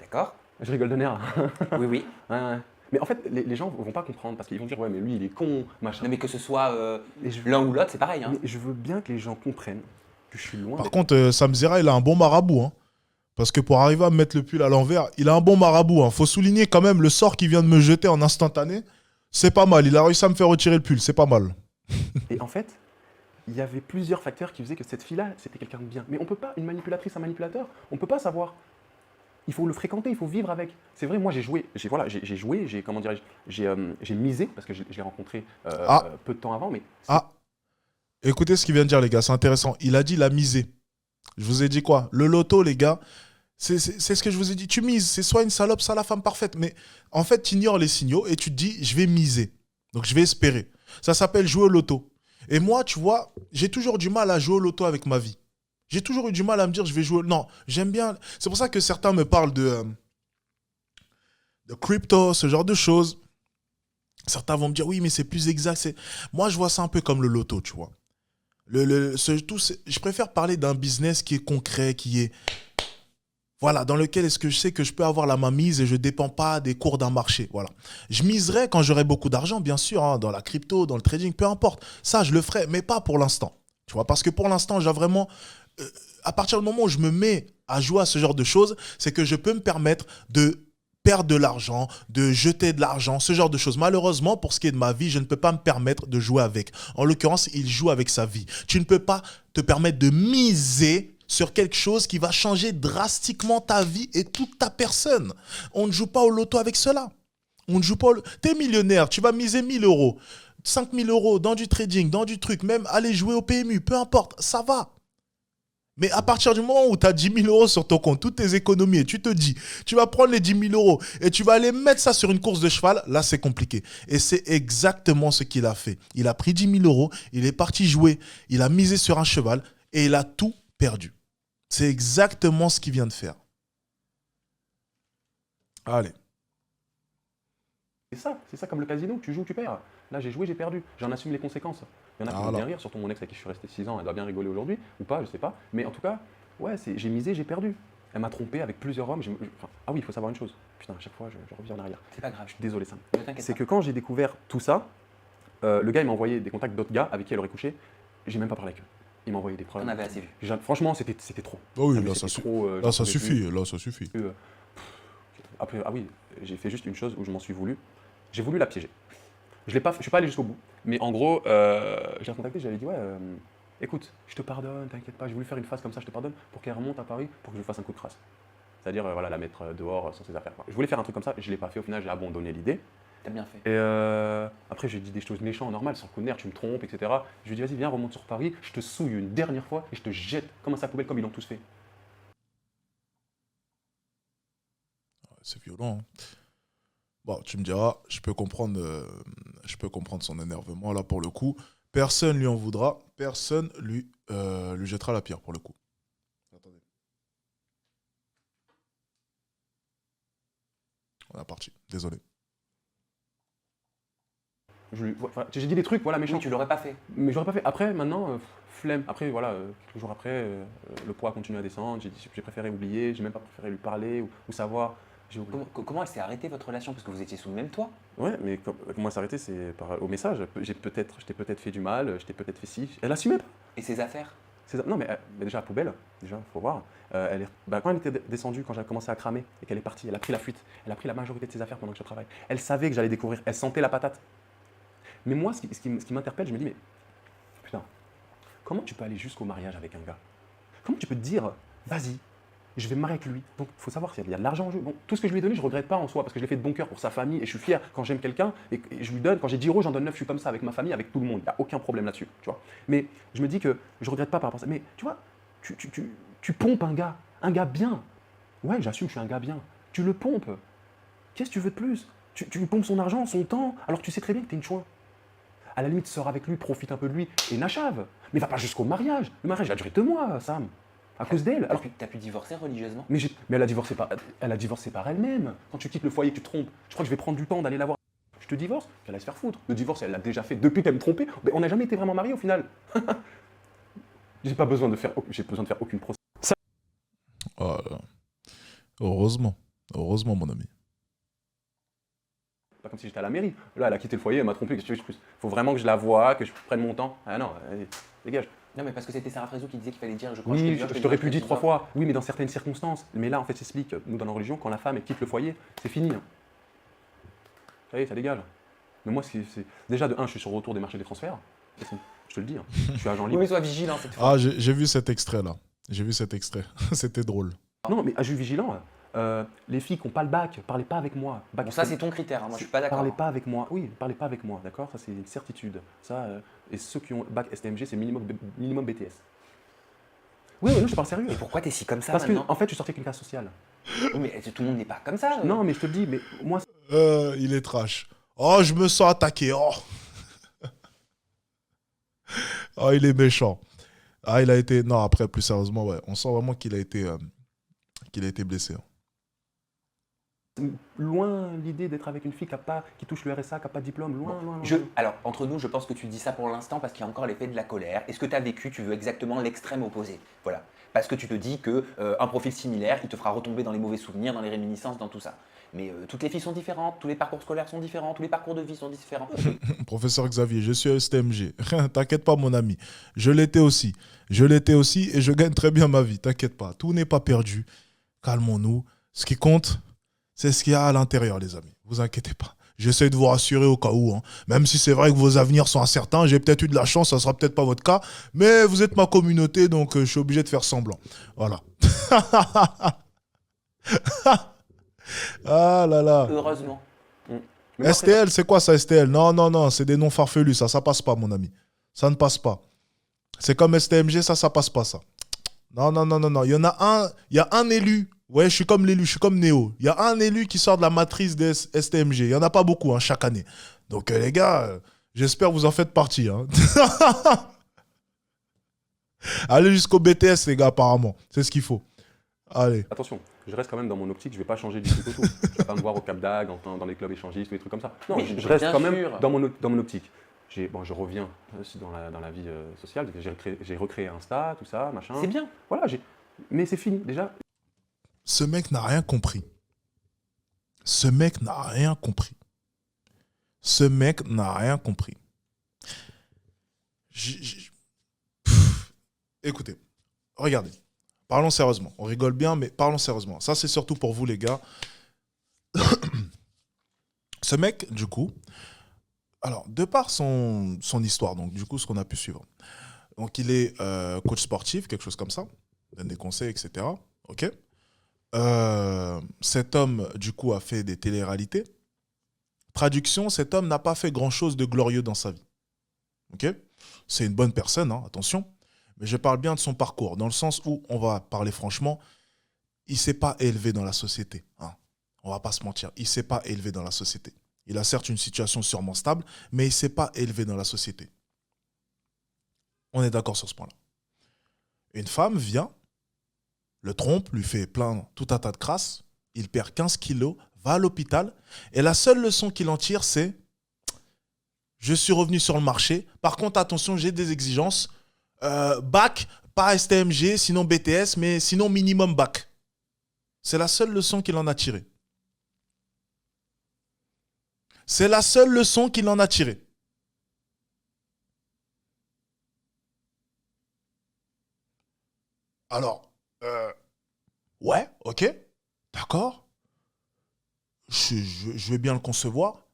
D'accord. Je rigole de nerfs. Oui, oui. Ouais, ouais. Mais en fait, les gens vont pas comprendre parce qu'ils vont dire ouais, mais lui, il est con, machin. Non, mais que ce soit Et je, l'un ou l'autre, c'est pareil. Hein. mais je veux bien que les gens comprennent que je suis loin Par d'être. contre, Sam Zera, il a un bon marabout. Hein. Parce que pour arriver à me mettre le pull à l'envers, il a un bon marabout. Hein. Faut souligner quand même le sort qu'il vient de me jeter en instantané. C'est pas mal. Il a réussi à me faire retirer le pull. C'est pas mal. Et en fait, il y avait plusieurs facteurs qui faisaient que cette fille-là, c'était quelqu'un de bien. Mais on peut pas, une manipulatrice, un manipulateur, on peut pas savoir. Il faut le fréquenter, il faut vivre avec. C'est vrai, moi j'ai joué, j'ai joué, comment dirais-je, j'ai misé parce que je l'ai rencontré peu de temps avant, mais Ah, écoutez ce qu'il vient de dire, les gars. C'est intéressant. Il a dit la misée. Je vous ai dit quoi? Le loto, les gars, c'est ce que je vous ai dit. Tu mises. C'est soit une salope, soit la femme parfaite. Mais en fait, tu ignores les signaux et tu te dis, je vais miser. Donc, je vais espérer. Ça s'appelle jouer au loto. Et moi, tu vois, j'ai toujours du mal à jouer au loto avec ma vie. J'ai toujours eu du mal à me dire, je vais jouer. Non, j'aime bien. C'est pour ça que certains me parlent de crypto, ce genre de choses. Certains vont me dire, oui, mais c'est plus exact. Moi, je vois ça un peu comme le loto, tu vois. Je préfère parler d'un business qui est concret, qui est. Voilà, dans lequel est-ce que je sais que je peux avoir la main mise et je ne dépends pas des cours d'un marché. Voilà. Je miserai quand j'aurai beaucoup d'argent, bien sûr, hein, dans la crypto, dans le trading, peu importe. Ça, je le ferai, mais pas pour l'instant. Tu vois, parce que pour l'instant, j'ai vraiment. À partir du moment où je me mets à jouer à ce genre de choses, c'est que je peux me permettre de perdre de l'argent, de jeter de l'argent, ce genre de choses. Malheureusement, pour ce qui est de ma vie, je ne peux pas me permettre de jouer avec. En l'occurrence, il joue avec sa vie. Tu ne peux pas te permettre de miser sur quelque chose qui va changer drastiquement ta vie et toute ta personne. On ne joue pas au loto avec cela. On ne joue pas au... T'es millionnaire, tu vas miser 1 000 euros, 5 000 euros dans du trading, dans du truc, même aller jouer au PMU, peu importe, ça va. Mais à partir du moment où tu as 10 000 euros sur ton compte, toutes tes économies, et tu te dis, tu vas prendre les 10 000 euros et tu vas aller mettre ça sur une course de cheval, là c'est compliqué. Et c'est exactement ce qu'il a fait. Il a pris 10 000 euros, il est parti jouer, il a misé sur un cheval et il a tout perdu. C'est exactement ce qu'il vient de faire. Allez. c'est ça comme le casino, tu joues, tu perds. Là j'ai joué, j'ai perdu, j'en assume les conséquences. Il y en a qui vont bien rire, surtout mon ex avec qui je suis resté 6 ans, elle doit bien rigoler aujourd'hui, ou pas, je sais pas. Mais en tout cas, ouais, j'ai misé, j'ai perdu. Elle m'a trompé avec plusieurs hommes. Ah oui, il faut savoir une chose. Putain, à chaque fois, je reviens en arrière. C'est pas grave. Je suis désolé, Sam. Ne t'inquiète C'est pas. que quand j'ai découvert tout ça, le gars il m'a envoyé des contacts d'autres gars avec qui elle aurait couché. J'ai même pas parlé avec eux. Il m'a envoyé des preuves. On avait assez vu. Franchement, c'était trop. Oh oui, Ah, mais là, c'était ça, trop, là, j'en ça pouvais suffit. Là, ça suffit. plus. Après, ah oui, j'ai fait juste une chose où je m'en suis voulu. J'ai voulu la piéger. Je suis pas allé jusqu'au bout. Mais en gros, je l'ai contacté, j'avais dit ouais, écoute, je te pardonne, t'inquiète pas, j'ai voulu faire une phase comme ça, je te pardonne, pour qu'elle remonte à Paris, pour que je lui fasse un coup de crasse. C'est-à-dire voilà, la mettre dehors sur ses affaires. Quoi. Je voulais faire un truc comme ça, je l'ai pas fait. Au final, j'ai abandonné l'idée. T'as bien fait. Et après, j'ai dit des choses méchantes, normales, sans coup de nerf, tu me trompes, etc. Je lui ai dit vas-y, viens, remonte sur Paris, je te souille une dernière fois et je te jette comme un sac poubelle, comme ils l'ont tous fait. C'est violent. Hein. Bon, tu me diras, je peux comprendre son énervement là pour le coup. Personne lui en voudra, personne lui jettera la pierre pour le coup. Attendez. On est parti, désolé. J'ai dit des trucs, voilà, méchants. Oui, tu l'aurais pas fait. Mais j'aurais pas fait. Après, maintenant, flemme. Après, voilà, quelques jours après, le poids continue à descendre. J'ai préféré oublier, j'ai même pas préféré lui parler ou savoir. J'ai oublié. Comment elle s'est arrêtée votre relation? Parce que vous étiez sous le même toit. Ouais, mais comment ça s'est arrêté, c'est au message. Je t'ai peut-être fait du mal, je t'ai peut-être fait ci. Elle assumait pas. Et ses affaires? Non, mais déjà, à poubelle, déjà, faut voir. Quand elle était descendue, quand j'ai commencé à cramer et qu'elle est partie, elle a pris la fuite. Elle a pris la majorité de ses affaires pendant que je travaille. Elle savait que j'allais découvrir. Elle sentait la patate. Mais moi, ce qui m'interpelle, je me dis, mais putain, comment tu peux aller jusqu'au mariage avec un gars? Comment tu peux te dire, vas-y, je vais me marier avec lui? Donc, il faut savoir qu'il y a de l'argent en jeu. Bon, tout ce que je lui ai donné, je ne regrette pas en soi, parce que je l'ai fait de bon cœur pour sa famille, et je suis fier quand j'aime quelqu'un, et je lui donne, quand j'ai 10 euros, j'en donne 9, je suis comme ça avec ma famille, avec tout le monde. Il n'y a aucun problème là-dessus, tu vois. Mais je me dis que je ne regrette pas par rapport à ça. Mais tu vois, tu pompes un gars bien. Ouais, j'assume, je suis un gars bien. Tu le pompes. Qu'est-ce que tu veux de plus? Tu lui pompes son argent, son temps, alors que tu sais très bien que tu es une chouin. À la limite, sors avec lui, profite un peu de lui et n'achave. Mais va pas jusqu'au mariage. Le mariage a duré 2 mois, Sam. À cause d'elle. Alors T'as pu divorcer religieusement? mais elle a divorcé par elle-même. Quand tu quittes le foyer, que tu te trompes. Je crois que je vais prendre du temps d'aller la voir. Je te divorce, qu'elle va se faire foutre. Le divorce, elle l'a déjà fait depuis qu'elle me trompait. Mais on n'a jamais été vraiment mariés au final. J'ai besoin de faire aucune procédure. Oh là. Heureusement. Heureusement, mon ami. Pas comme si j'étais à la mairie. Là, elle a quitté le foyer, elle m'a trompé. Qu'est-ce que tu veux que je puisse. Faut vraiment que je la voie, que je prenne mon temps. Ah non, allez, dégage. Non, mais parce que c'était Sarah Frézou qui disait qu'il fallait dire je crois, Oui, te jure, je te t'aurais jure, pu te dire jure. 3 fois. Oui, mais dans certaines circonstances. Mais là, en fait, s'explique. Nous, dans la religion, quand la femme elle quitte le foyer, c'est fini. Hein. Ça y est, ça dégage. Mais moi, déjà, de un, je suis sur le retour des marchés des transferts. Je te le dis. Hein. Je suis agent Oui, libre. mais sois vigilant cette fois. Ah, j'ai vu cet extrait-là. J'ai vu cet extrait. C'était drôle. Non, mais agent vigilant. Les filles qui n'ont pas le bac, parlez pas avec moi. Bac Bon, ça, c'est ton critère, hein, moi, je suis pas d'accord. Parlez pas avec moi. Oui, parlez pas avec moi, d'accord. Ça, c'est une certitude. Ça, et ceux qui ont bac STMG, c'est minimum BTS. Oui, non, je parle sérieux. Mais pourquoi t'es si comme ça Parce que, maintenant en fait, je suis sorti avec une classe sociale. Oui, mais tout le monde n'est pas comme ça. Non, mais je te le dis, mais moi, Il est trash. Oh, je me sens attaqué. Oh, oh il est méchant. Ah, il a été... Non, après, plus sérieusement, ouais. On sent vraiment qu'il a été blessé. loin l'idée d'être avec une fille qui touche le RSA, qui n'a pas de diplôme. Loin, loin, loin. Alors, entre nous, je pense que tu dis ça pour l'instant parce qu'il y a encore l'effet de la colère. Et ce que tu as vécu, tu veux exactement l'extrême opposé. Voilà. Parce que tu te dis qu'un profil similaire, il te fera retomber dans les mauvais souvenirs, dans les réminiscences, dans tout ça. Mais toutes les filles sont différentes, tous les parcours scolaires sont différents, tous les parcours de vie sont différents. Professeur Xavier, je suis STMG. T'inquiète pas, mon ami. Je l'étais aussi. Et je gagne très bien ma vie. T'inquiète pas. Tout n'est pas perdu. Calmons-nous. Ce qui compte, c'est ce qu'il y a à l'intérieur, les amis. Vous inquiétez pas. J'essaie de vous rassurer au cas où. Hein. Même si c'est vrai que vos avenirs sont incertains, j'ai peut-être eu de la chance, ça sera peut-être pas votre cas. Mais vous êtes ma communauté, donc je suis obligé de faire semblant. Voilà. Ah là là. Heureusement. Mais moi, STL, c'est quoi ça, STL? Non, c'est des noms farfelus, ça passe pas, mon ami. Ça ne passe pas. C'est comme STMG, ça passe pas, ça. Non. Il y a un élu. Ouais, je suis comme l'élu, je suis comme Néo. Il y a un élu qui sort de la matrice des STMG. Il n'y en a pas beaucoup, hein, chaque année. Donc, les gars, j'espère que vous en faites partie. Hein. Allez jusqu'au BTS, les gars, apparemment. C'est ce qu'il faut. Allez. Attention, je reste quand même dans mon optique, je ne vais pas changer du tout autour. Je ne vais pas me voir au Cap d'Agde, dans les clubs échangistes ou des trucs comme ça. Non, Oui, je reste bien quand même sûr. dans mon optique. Je reviens dans la vie sociale, j'ai recréé Insta, tout ça, machin. C'est bien. Voilà, mais c'est fini, déjà. Ce mec n'a rien compris. Ce mec n'a rien compris. Écoutez, regardez. Parlons sérieusement. On rigole bien, mais parlons sérieusement. Ça, c'est surtout pour vous, les gars. Ce mec, du coup, alors, de par son histoire, donc du coup, ce qu'on a pu suivre. Donc, il est coach sportif, quelque chose comme ça. Donne des conseils, etc. OK. Cet homme, du coup, a fait des téléréalités. Traduction, cet homme n'a pas fait grand-chose de glorieux dans sa vie. OK. C'est une bonne personne, hein, attention. Mais je parle bien de son parcours, dans le sens où, on va parler franchement, il ne s'est pas élevé dans la société. Hein. On ne va pas se mentir, il ne s'est pas élevé dans la société. Il a certes une situation sûrement stable, mais il ne s'est pas élevé dans la société. On est d'accord sur ce point-là. Une femme vient, le trompe, lui fait tout un tas de crasses, il perd 15 kilos, va à l'hôpital, et la seule leçon qu'il en tire, c'est « Je suis revenu sur le marché, par contre, attention, j'ai des exigences, bac, pas STMG, sinon BTS, mais sinon minimum bac. » C'est la seule leçon qu'il en a tirée. C'est la seule leçon qu'il en a tirée. Alors, ouais, ok, d'accord. Je vais bien le concevoir.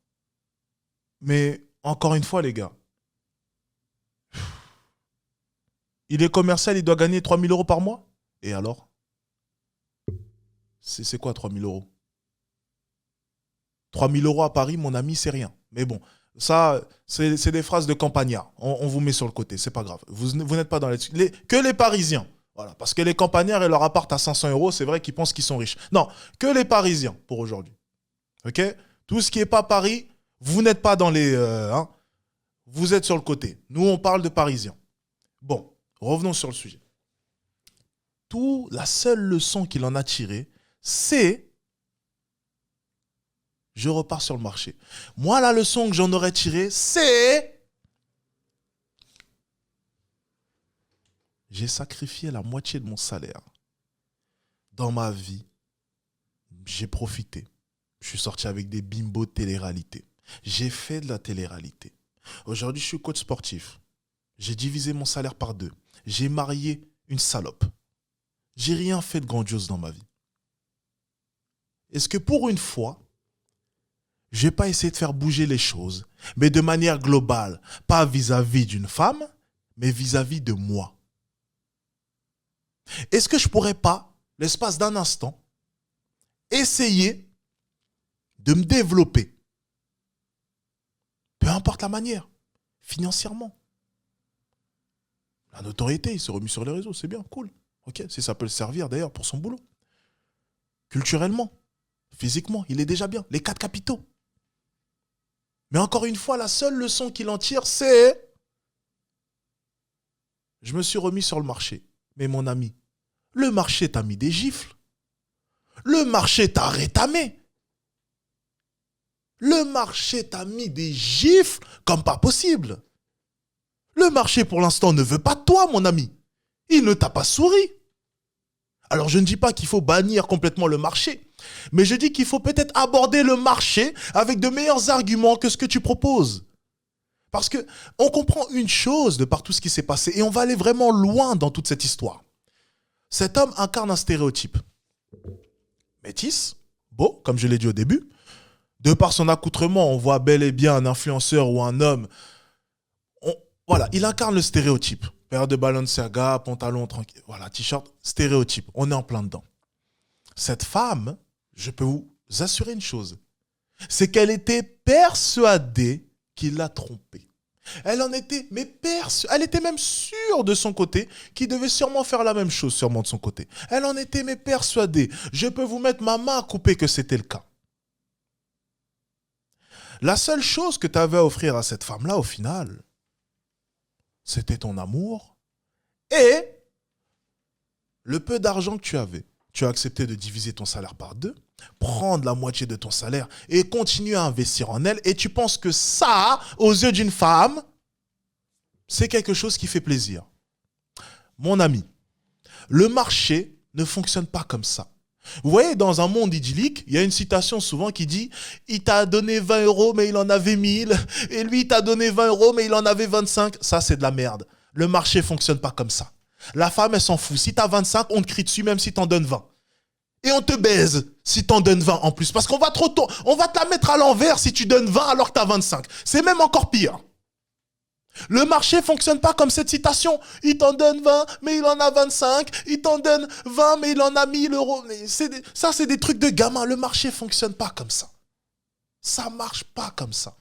Mais encore une fois, les gars, il est commercial, il doit gagner 3 000 € par mois. Et alors? C'est quoi 3 000 €? 3 000 € à Paris, mon ami, c'est rien. Mais bon, ça, c'est des phrases de campagnards. On vous met sur le côté, c'est pas grave. Vous n'êtes pas dans que les Parisiens. Voilà, parce que les campagnards et leur appart à 500 €, c'est vrai qu'ils pensent qu'ils sont riches. Non, que les Parisiens pour aujourd'hui. Ok? Tout ce qui n'est pas Paris, vous n'êtes pas dans les... vous êtes sur le côté. Nous, on parle de Parisiens. Bon, revenons sur le sujet. La seule leçon qu'il en a tirée, c'est... Je repars sur le marché. Moi, la leçon que j'en aurais tirée, c'est... J'ai sacrifié la moitié de mon salaire dans ma vie, j'ai profité. Je suis sorti avec des bimbos de télé-réalité. J'ai fait de la télé-réalité. Aujourd'hui, je suis coach sportif. J'ai divisé mon salaire par 2. J'ai marié une salope. J'ai rien fait de grandiose dans ma vie. Est-ce que pour une fois, je vais pas essayer de faire bouger les choses, mais de manière globale, pas vis-à-vis d'une femme, mais vis-à-vis de moi? Est-ce que je pourrais pas, l'espace d'un instant, essayer de me développer, peu importe la manière, financièrement? La notoriété, il s'est remis sur les réseaux, c'est bien, cool. Ok, si ça peut le servir d'ailleurs pour son boulot. Culturellement, physiquement, il est déjà bien. Les 4 capitaux. Mais encore une fois, la seule leçon qu'il en tire, c'est... Je me suis remis sur le marché. Mais mon ami, le marché t'a mis des gifles. Le marché t'a rétamé. Le marché t'a mis des gifles comme pas possible. Le marché, pour l'instant, ne veut pas de toi, mon ami. Il ne t'a pas souri. Alors, je ne dis pas qu'il faut bannir complètement le marché, mais je dis qu'il faut peut-être aborder le marché avec de meilleurs arguments que ce que tu proposes. Parce que on comprend une chose de par tout ce qui s'est passé et on va aller vraiment loin dans toute cette histoire. Cet homme incarne un stéréotype. Métis, beau, comme je l'ai dit au début. De par son accoutrement, on voit bel et bien un influenceur ou un homme. Voilà, il incarne le stéréotype. Paire de Balenciaga, pantalon tranquille, voilà, t-shirt, stéréotype. On est en plein dedans. Cette femme, je peux vous assurer une chose, c'est qu'elle était persuadée qu'il l'a trompée. Elle en était, elle était même sûre de son côté qu'il devait sûrement faire la même chose, sûrement de son côté. Elle en était mais persuadée. Je peux vous mettre ma main à couper que c'était le cas. La seule chose que tu avais à offrir à cette femme-là, au final, c'était ton amour et le peu d'argent que tu avais. Tu as accepté de diviser ton salaire par 2, prendre la moitié de ton salaire et continuer à investir en elle. Et tu penses que ça, aux yeux d'une femme, c'est quelque chose qui fait plaisir. Mon ami, le marché ne fonctionne pas comme ça. Vous voyez, dans un monde idyllique, il y a une citation souvent qui dit « Il t'a donné 20 euros, mais il en avait 1000. Et lui, il t'a donné 20 euros, mais il en avait 25. » Ça, c'est de la merde. Le marché ne fonctionne pas comme ça. La femme, elle s'en fout. Si t'as 25, on te crie dessus même si t'en donnes 20. Et on te baise si t'en donnes 20 en plus. Parce qu'on va on va te la mettre à l'envers si tu donnes 20 alors que t'as 25. C'est même encore pire. Le marché ne fonctionne pas comme cette citation. Il t'en donne 20, mais il en a 25. Il t'en donne 20, mais il en a 1000 euros. Ça, c'est des trucs de gamin. Le marché ne fonctionne pas comme ça. Ça ne marche pas comme ça.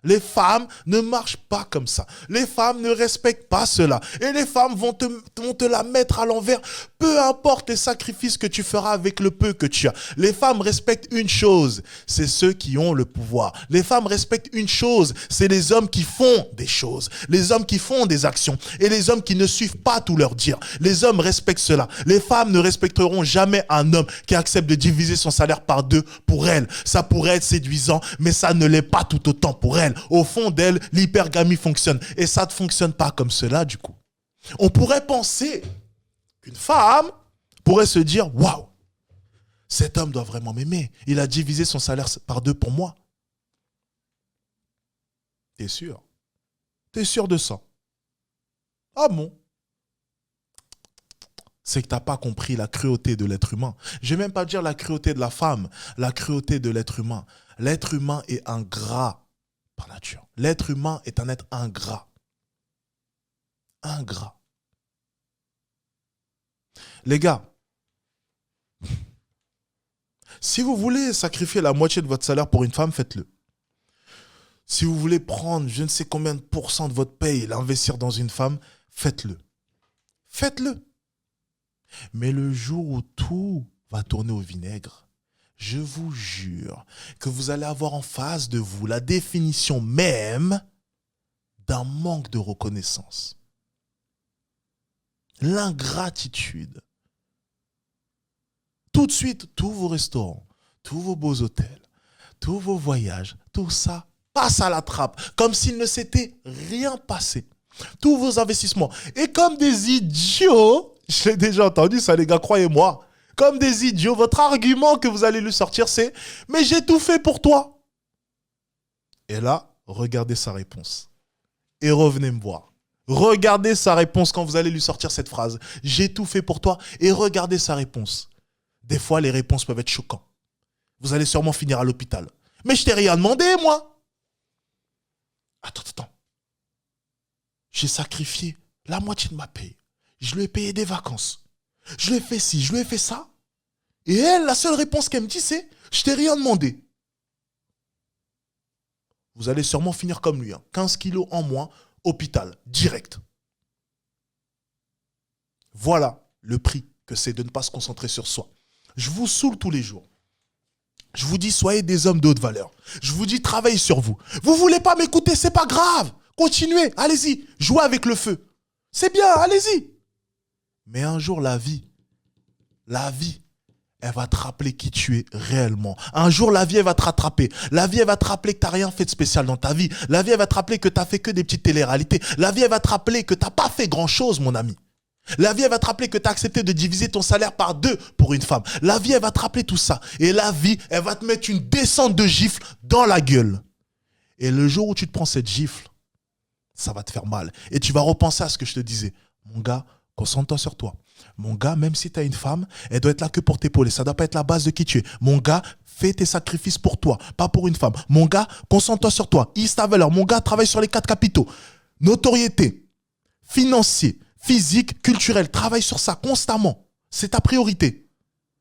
Les femmes ne marchent pas comme ça. Les femmes ne respectent pas cela. Et les femmes vont te la mettre à l'envers. Peu importe les sacrifices que tu feras avec le peu que tu as. Les femmes respectent une chose, c'est ceux qui ont le pouvoir. Les femmes respectent une chose, c'est les hommes qui font des choses. Les hommes qui font des actions. Et les hommes qui ne suivent pas tout leur dire. Les hommes respectent cela. Les femmes ne respecteront jamais un homme qui accepte de diviser son salaire par 2 pour elles. Ça pourrait être séduisant, mais ça ne l'est pas tout autant pour elles. Au fond d'elle, l'hypergamie fonctionne. Et ça ne fonctionne pas comme cela, du coup. On pourrait penser qu'une femme pourrait se dire « Waouh, cet homme doit vraiment m'aimer. Il a divisé son salaire par 2 pour moi. » T'es sûr? T'es sûr de ça? Ah bon? C'est que tu n'as pas compris la cruauté de l'être humain. Je ne vais même pas dire la cruauté de la femme, la cruauté de l'être humain. L'être humain est ingrat. Par nature. L'être humain est un être ingrat. Ingrat. Les gars, si vous voulez sacrifier la moitié de votre salaire pour une femme, faites-le. Si vous voulez prendre je ne sais combien de pourcents de votre paye et l'investir dans une femme, faites-le. Faites-le. Mais le jour où tout va tourner au vinaigre, je vous jure que vous allez avoir en face de vous la définition même d'un manque de reconnaissance. L'ingratitude. Tout de suite, tous vos restaurants, tous vos beaux hôtels, tous vos voyages, tout ça passe à la trappe, comme s'il ne s'était rien passé. Tous vos investissements. Et comme des idiots, je l'ai déjà entendu ça les gars, croyez-moi, Comme des idiots, votre argument que vous allez lui sortir, c'est « Mais j'ai tout fait pour toi !» Et là, regardez sa réponse. Et revenez me voir. Regardez sa réponse quand vous allez lui sortir cette phrase. « J'ai tout fait pour toi !» Et regardez sa réponse. Des fois, les réponses peuvent être choquantes. Vous allez sûrement finir à l'hôpital. « Mais je t'ai rien demandé, moi !» Attends. J'ai sacrifié la moitié de ma paye. Je lui ai payé des vacances. Je lui ai fait ci, je lui ai fait ça. Et elle, la seule réponse qu'elle me dit, c'est « Je t'ai rien demandé !» Vous allez sûrement finir comme lui. 15 kilos en moins, hôpital, direct. Voilà le prix que c'est de ne pas se concentrer sur soi. Je vous saoule tous les jours. Je vous dis, soyez des hommes de haute valeur. Je vous dis, travaillez sur vous. Vous voulez pas m'écouter, c'est pas grave. Continuez, allez-y, jouez avec le feu. C'est bien, allez-y. Mais un jour, la vie, elle va te rappeler qui tu es réellement. Un jour, la vie, elle va te rattraper. La vie, elle va te rappeler que tu n'as rien fait de spécial dans ta vie. La vie, elle va te rappeler que tu n'as fait que des petites télé-réalités. La vie, elle va te rappeler que tu n'as pas fait grand-chose, mon ami. La vie, elle va te rappeler que tu as accepté de diviser ton salaire par 2 pour une femme. La vie, elle va te rappeler tout ça. Et la vie, elle va te mettre une descente de gifle dans la gueule. Et le jour où tu te prends cette gifle, ça va te faire mal. Et tu vas repenser à ce que je te disais. Mon gars, concentre-toi sur toi. Mon gars, même si tu as une femme, elle doit être là que pour t'épauler. Ça ne doit pas être la base de qui tu es. Mon gars, fais tes sacrifices pour toi, pas pour une femme. Mon gars, concentre-toi sur toi. Hisse ta valeur. Mon gars, travaille sur les 4 capitaux. Notoriété, financier, physique, culturel. Travaille sur ça constamment. C'est ta priorité.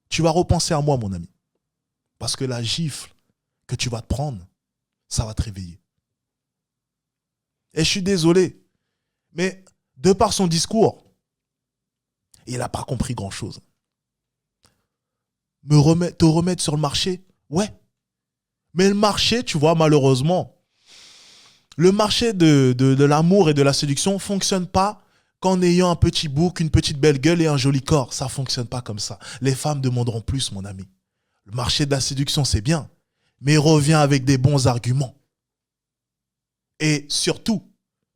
Tu vas repenser à moi, mon ami. Parce que la gifle que tu vas te prendre, ça va te réveiller. Et je suis désolé, mais de par son discours, il n'a pas compris grand-chose. Te remettre sur le marché, ouais. Mais le marché, tu vois, malheureusement, le marché de l'amour et de la séduction ne fonctionne pas qu'en ayant un petit bouc, une petite belle gueule et un joli corps. Ça ne fonctionne pas comme ça. Les femmes demanderont plus, mon ami. Le marché de la séduction, c'est bien, mais reviens avec des bons arguments. Et surtout,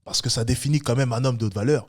parce que ça définit quand même un homme de haute valeur,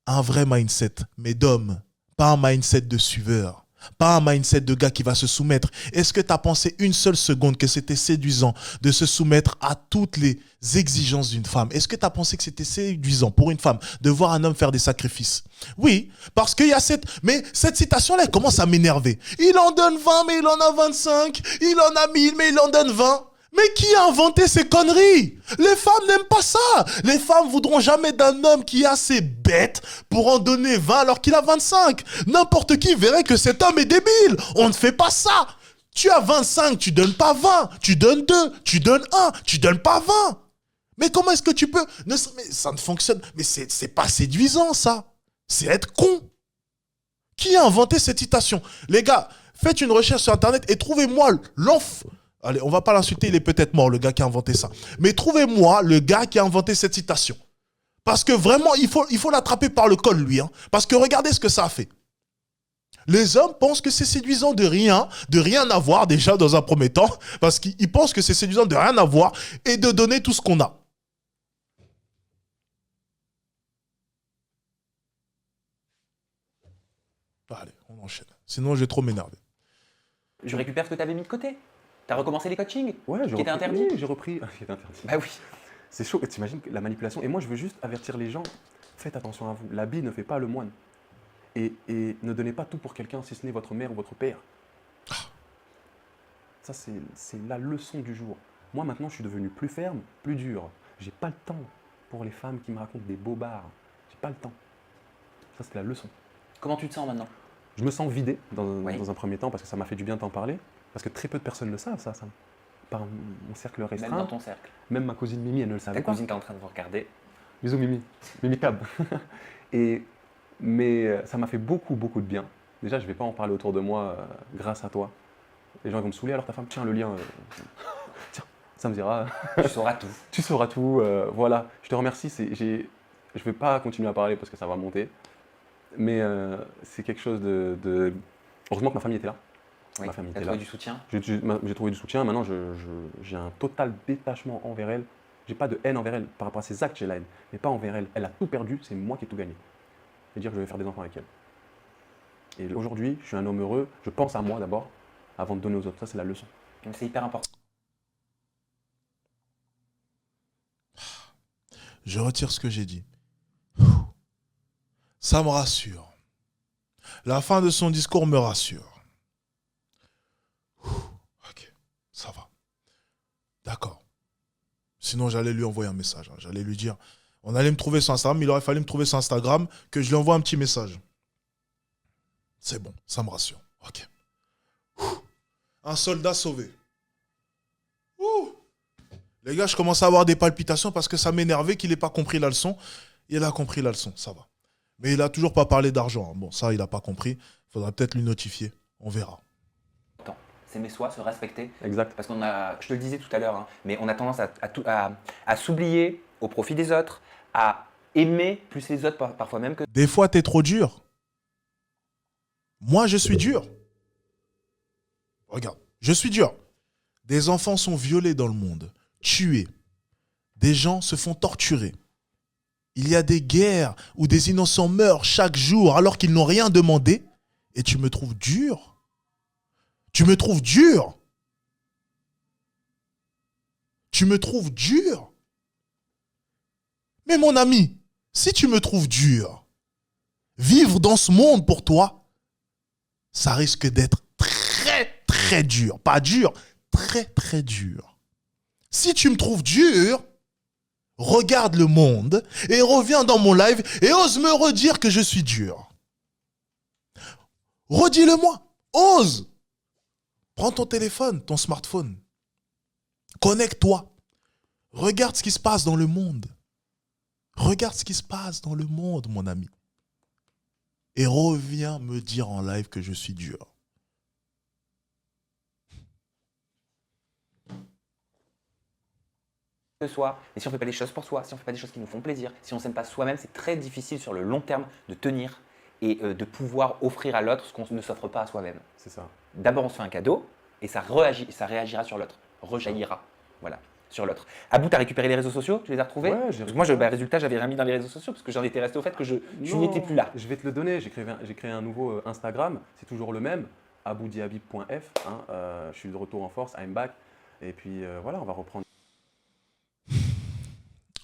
un vrai mindset, mais d'homme, pas un mindset de suiveur, pas un mindset de gars qui va se soumettre. Est-ce que tu as pensé une seule seconde que c'était séduisant de se soumettre à toutes les exigences d'une femme? Est-ce que tu as pensé que c'était séduisant pour une femme de voir un homme faire des sacrifices? Oui, parce qu'il y a cette citation-là, elle commence à m'énerver. Il en donne 20, mais il en a 25. Il en a 1000, mais il en donne 20. Mais qui a inventé ces conneries? Les femmes n'aiment pas ça. Les femmes voudront jamais d'un homme qui est assez bête pour en donner 20 alors qu'il a 25. N'importe qui verrait que cet homme est débile. On ne fait pas ça. Tu as 25, tu donnes pas 20. Tu donnes 2, tu donnes 1, tu donnes pas 20. Mais comment est-ce que tu peux... Mais ça ne fonctionne... Mais c'est pas séduisant, ça. C'est être con. Qui a inventé cette citation? Les gars, faites une recherche sur Internet et trouvez-moi l'enfant... Allez, on va pas l'insulter, il est peut-être mort, le gars qui a inventé ça. Mais trouvez-moi le gars qui a inventé cette citation. Parce que vraiment, il faut l'attraper par le col, lui. Parce que regardez ce que ça a fait. Les hommes pensent que c'est séduisant de rien avoir déjà dans un premier temps. Parce qu'ils pensent que c'est séduisant de rien avoir et de donner tout ce qu'on a. Allez, on enchaîne. Sinon, je vais trop m'énerver. Je récupère ce que tu avais mis de côté. T'as recommencé les coachings Ouais, qui étaient interdits. Oui, j'ai repris. Qui était interdit. Bah oui. C'est chaud, t'imagines la manipulation. Et moi, je veux juste avertir les gens, faites attention à vous. L'habit ne fait pas le moine. Et ne donnez pas tout pour quelqu'un, si ce n'est votre mère ou votre père. Ça, c'est la leçon du jour. Moi, maintenant, je suis devenu plus ferme, plus dur. J'ai pas le temps pour les femmes qui me racontent des bobards. J'ai pas le temps. Ça, c'est la leçon. Comment tu te sens maintenant? Je me sens vidé dans un premier temps, parce que ça m'a fait du bien de t'en parler. Parce que très peu de personnes le savent, ça. Par mon cercle restreint. Même dans ton cercle. Même ma cousine Mimi, elle ne le savait Ta pas. cousine qui est en train de vous regarder. Bisous Mimi. Mimi Cab. Mais ça m'a fait beaucoup, beaucoup de bien. Déjà, je ne vais pas en parler autour de moi grâce à toi. Les gens vont me saouler, alors ta femme, tiens, le lien. Tiens, ça me dira. Tu sauras tout. Tu sauras tout. Voilà. Je te remercie. Je ne vais pas continuer à parler parce que ça va monter. Mais c'est quelque chose de... Heureusement que ma famille était là. Oui, Ma famille t'as était trouvé là. du soutien. J'ai trouvé du soutien. Maintenant, j'ai un total détachement envers elle. J'ai pas de haine envers elle. Par rapport à ses actes, j'ai la haine. Mais pas envers elle. Elle a tout perdu. C'est moi qui ai tout gagné. Et dire que je vais faire des enfants avec elle. Et aujourd'hui, je suis un homme heureux, je pense à moi d'abord, avant de donner aux autres. Ça, c'est la leçon. Donc, c'est hyper important. Je retire ce que j'ai dit. Ça me rassure. La fin de son discours me rassure. Ok, ça va. D'accord. Sinon, j'allais lui envoyer un message. J'allais lui dire, on allait me trouver sur Instagram, il aurait fallu me trouver sur Instagram, que je lui envoie un petit message. C'est bon, ça me rassure. Ok. Un soldat sauvé. Ouh. Les gars, je commence à avoir des palpitations parce que ça m'énervait qu'il n'ait pas compris la leçon. Il a compris la leçon, ça va. Mais il n'a toujours pas parlé d'argent. Bon, ça, il n'a pas compris. Il faudra peut-être lui notifier. On verra. S'aimer soi, se respecter. Exact. Parce qu'on a, je te le disais tout à l'heure, hein, mais on a tendance à s'oublier au profit des autres, à aimer plus les autres parfois même que... Des fois, t'es trop dur. Moi, je suis dur. Regarde, je suis dur. Des enfants sont violés dans le monde, tués. Des gens se font torturer. Il y a des guerres où des innocents meurent chaque jour alors qu'ils n'ont rien demandé. Et tu me trouves dur? Tu me trouves dur? Tu me trouves dur? Mais mon ami, si tu me trouves dur, vivre dans ce monde pour toi, ça risque d'être très, très dur. Pas dur, très, très dur. Si tu me trouves dur, regarde le monde et reviens dans mon live et ose me redire que je suis dur. Redis-le-moi. Ose. Prends ton téléphone, ton smartphone. Connecte-toi. Regarde ce qui se passe dans le monde. Regarde ce qui se passe dans le monde, mon ami. Et reviens me dire en live que je suis dur. De soi, et si on ne fait pas les choses pour soi, si on ne fait pas des choses qui nous font plaisir, si on ne s'aime pas soi-même, c'est très difficile sur le long terme de tenir et de pouvoir offrir à l'autre ce qu'on ne s'offre pas à soi-même. C'est ça. D'abord, on se fait un cadeau et ça réagira sur l'autre, rejaillira, voilà, sur l'autre. Abou, tu as récupéré les réseaux sociaux? Tu les as retrouvés? Ouais, j'ai Parce que moi, résultat, j'avais rien mis dans les réseaux sociaux parce que j'en étais resté au fait que tu Non, n'étais plus là. Je vais te le donner. J'ai créé un nouveau Instagram. C'est toujours le même, aboudiabib.f. Je suis de retour en force, I'm back. Et puis voilà, on va reprendre.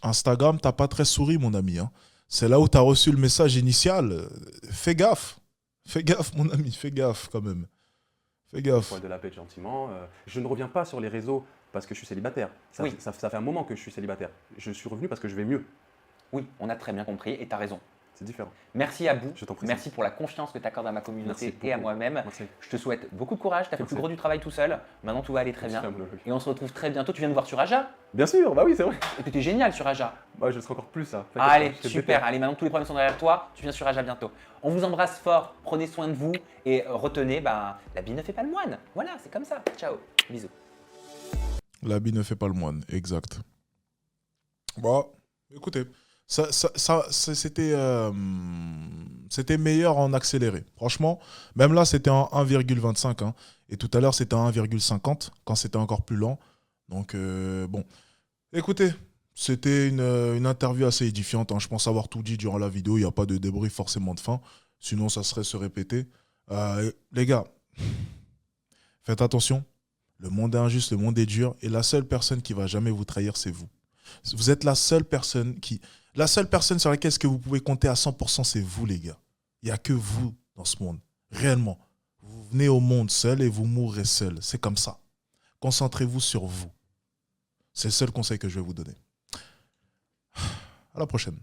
Instagram, t'as pas très souri, mon ami. Hein. C'est là où tu as reçu le message initial. Fais gaffe. Fais gaffe, mon ami. Fais gaffe, quand même. Fais gaffe. Poil de la pêche gentiment. Je ne reviens pas sur les réseaux parce que je suis célibataire. Oui. Ça fait un moment que je suis célibataire. Je suis revenu parce que je vais mieux. Oui, on a très bien compris et tu as raison. C'est différent. Merci Abou, Je t'en prie. merci pour la confiance que tu accordes à ma communauté Merci et à beaucoup. moi-même. Merci. Je te souhaite beaucoup de courage, tu as fait le plus Merci. gros du travail tout seul. Maintenant tout va aller très bien. Et on se retrouve très bientôt. Tu viens de voir sur Aja? Bien sûr, bah oui, c'est vrai. Et tu étais génial sur Aja. Bah, je serai encore plus ça. Ah, allez, super. Allez, maintenant tous les problèmes sont derrière toi. Tu viens sur Aja bientôt. On vous embrasse fort. Prenez soin de vous et retenez, la bille ne fait pas le moine. Voilà, c'est comme ça. Ciao. Bisous. L'habit ne fait pas le moine, exact. Bon, écoutez, c'était meilleur en accéléré. Franchement, même là, c'était en 1,25. Hein, et tout à l'heure, c'était en 1,50 quand c'était encore plus lent. Donc, bon. Écoutez, c'était une interview assez édifiante. Hein. Je pense avoir tout dit durant la vidéo. Il n'y a pas de débrief forcément de fin. Sinon, ça serait se répéter. Les gars, faites attention. Le monde est injuste, le monde est dur. Et la seule personne qui va jamais vous trahir, c'est vous. Vous êtes la seule personne sur laquelle est-ce que vous pouvez compter à 100%, c'est vous, les gars. Il n'y a que vous dans ce monde. Réellement. Vous venez au monde seul et vous mourrez seul. C'est comme ça. Concentrez-vous sur vous. C'est le seul conseil que je vais vous donner. À la prochaine.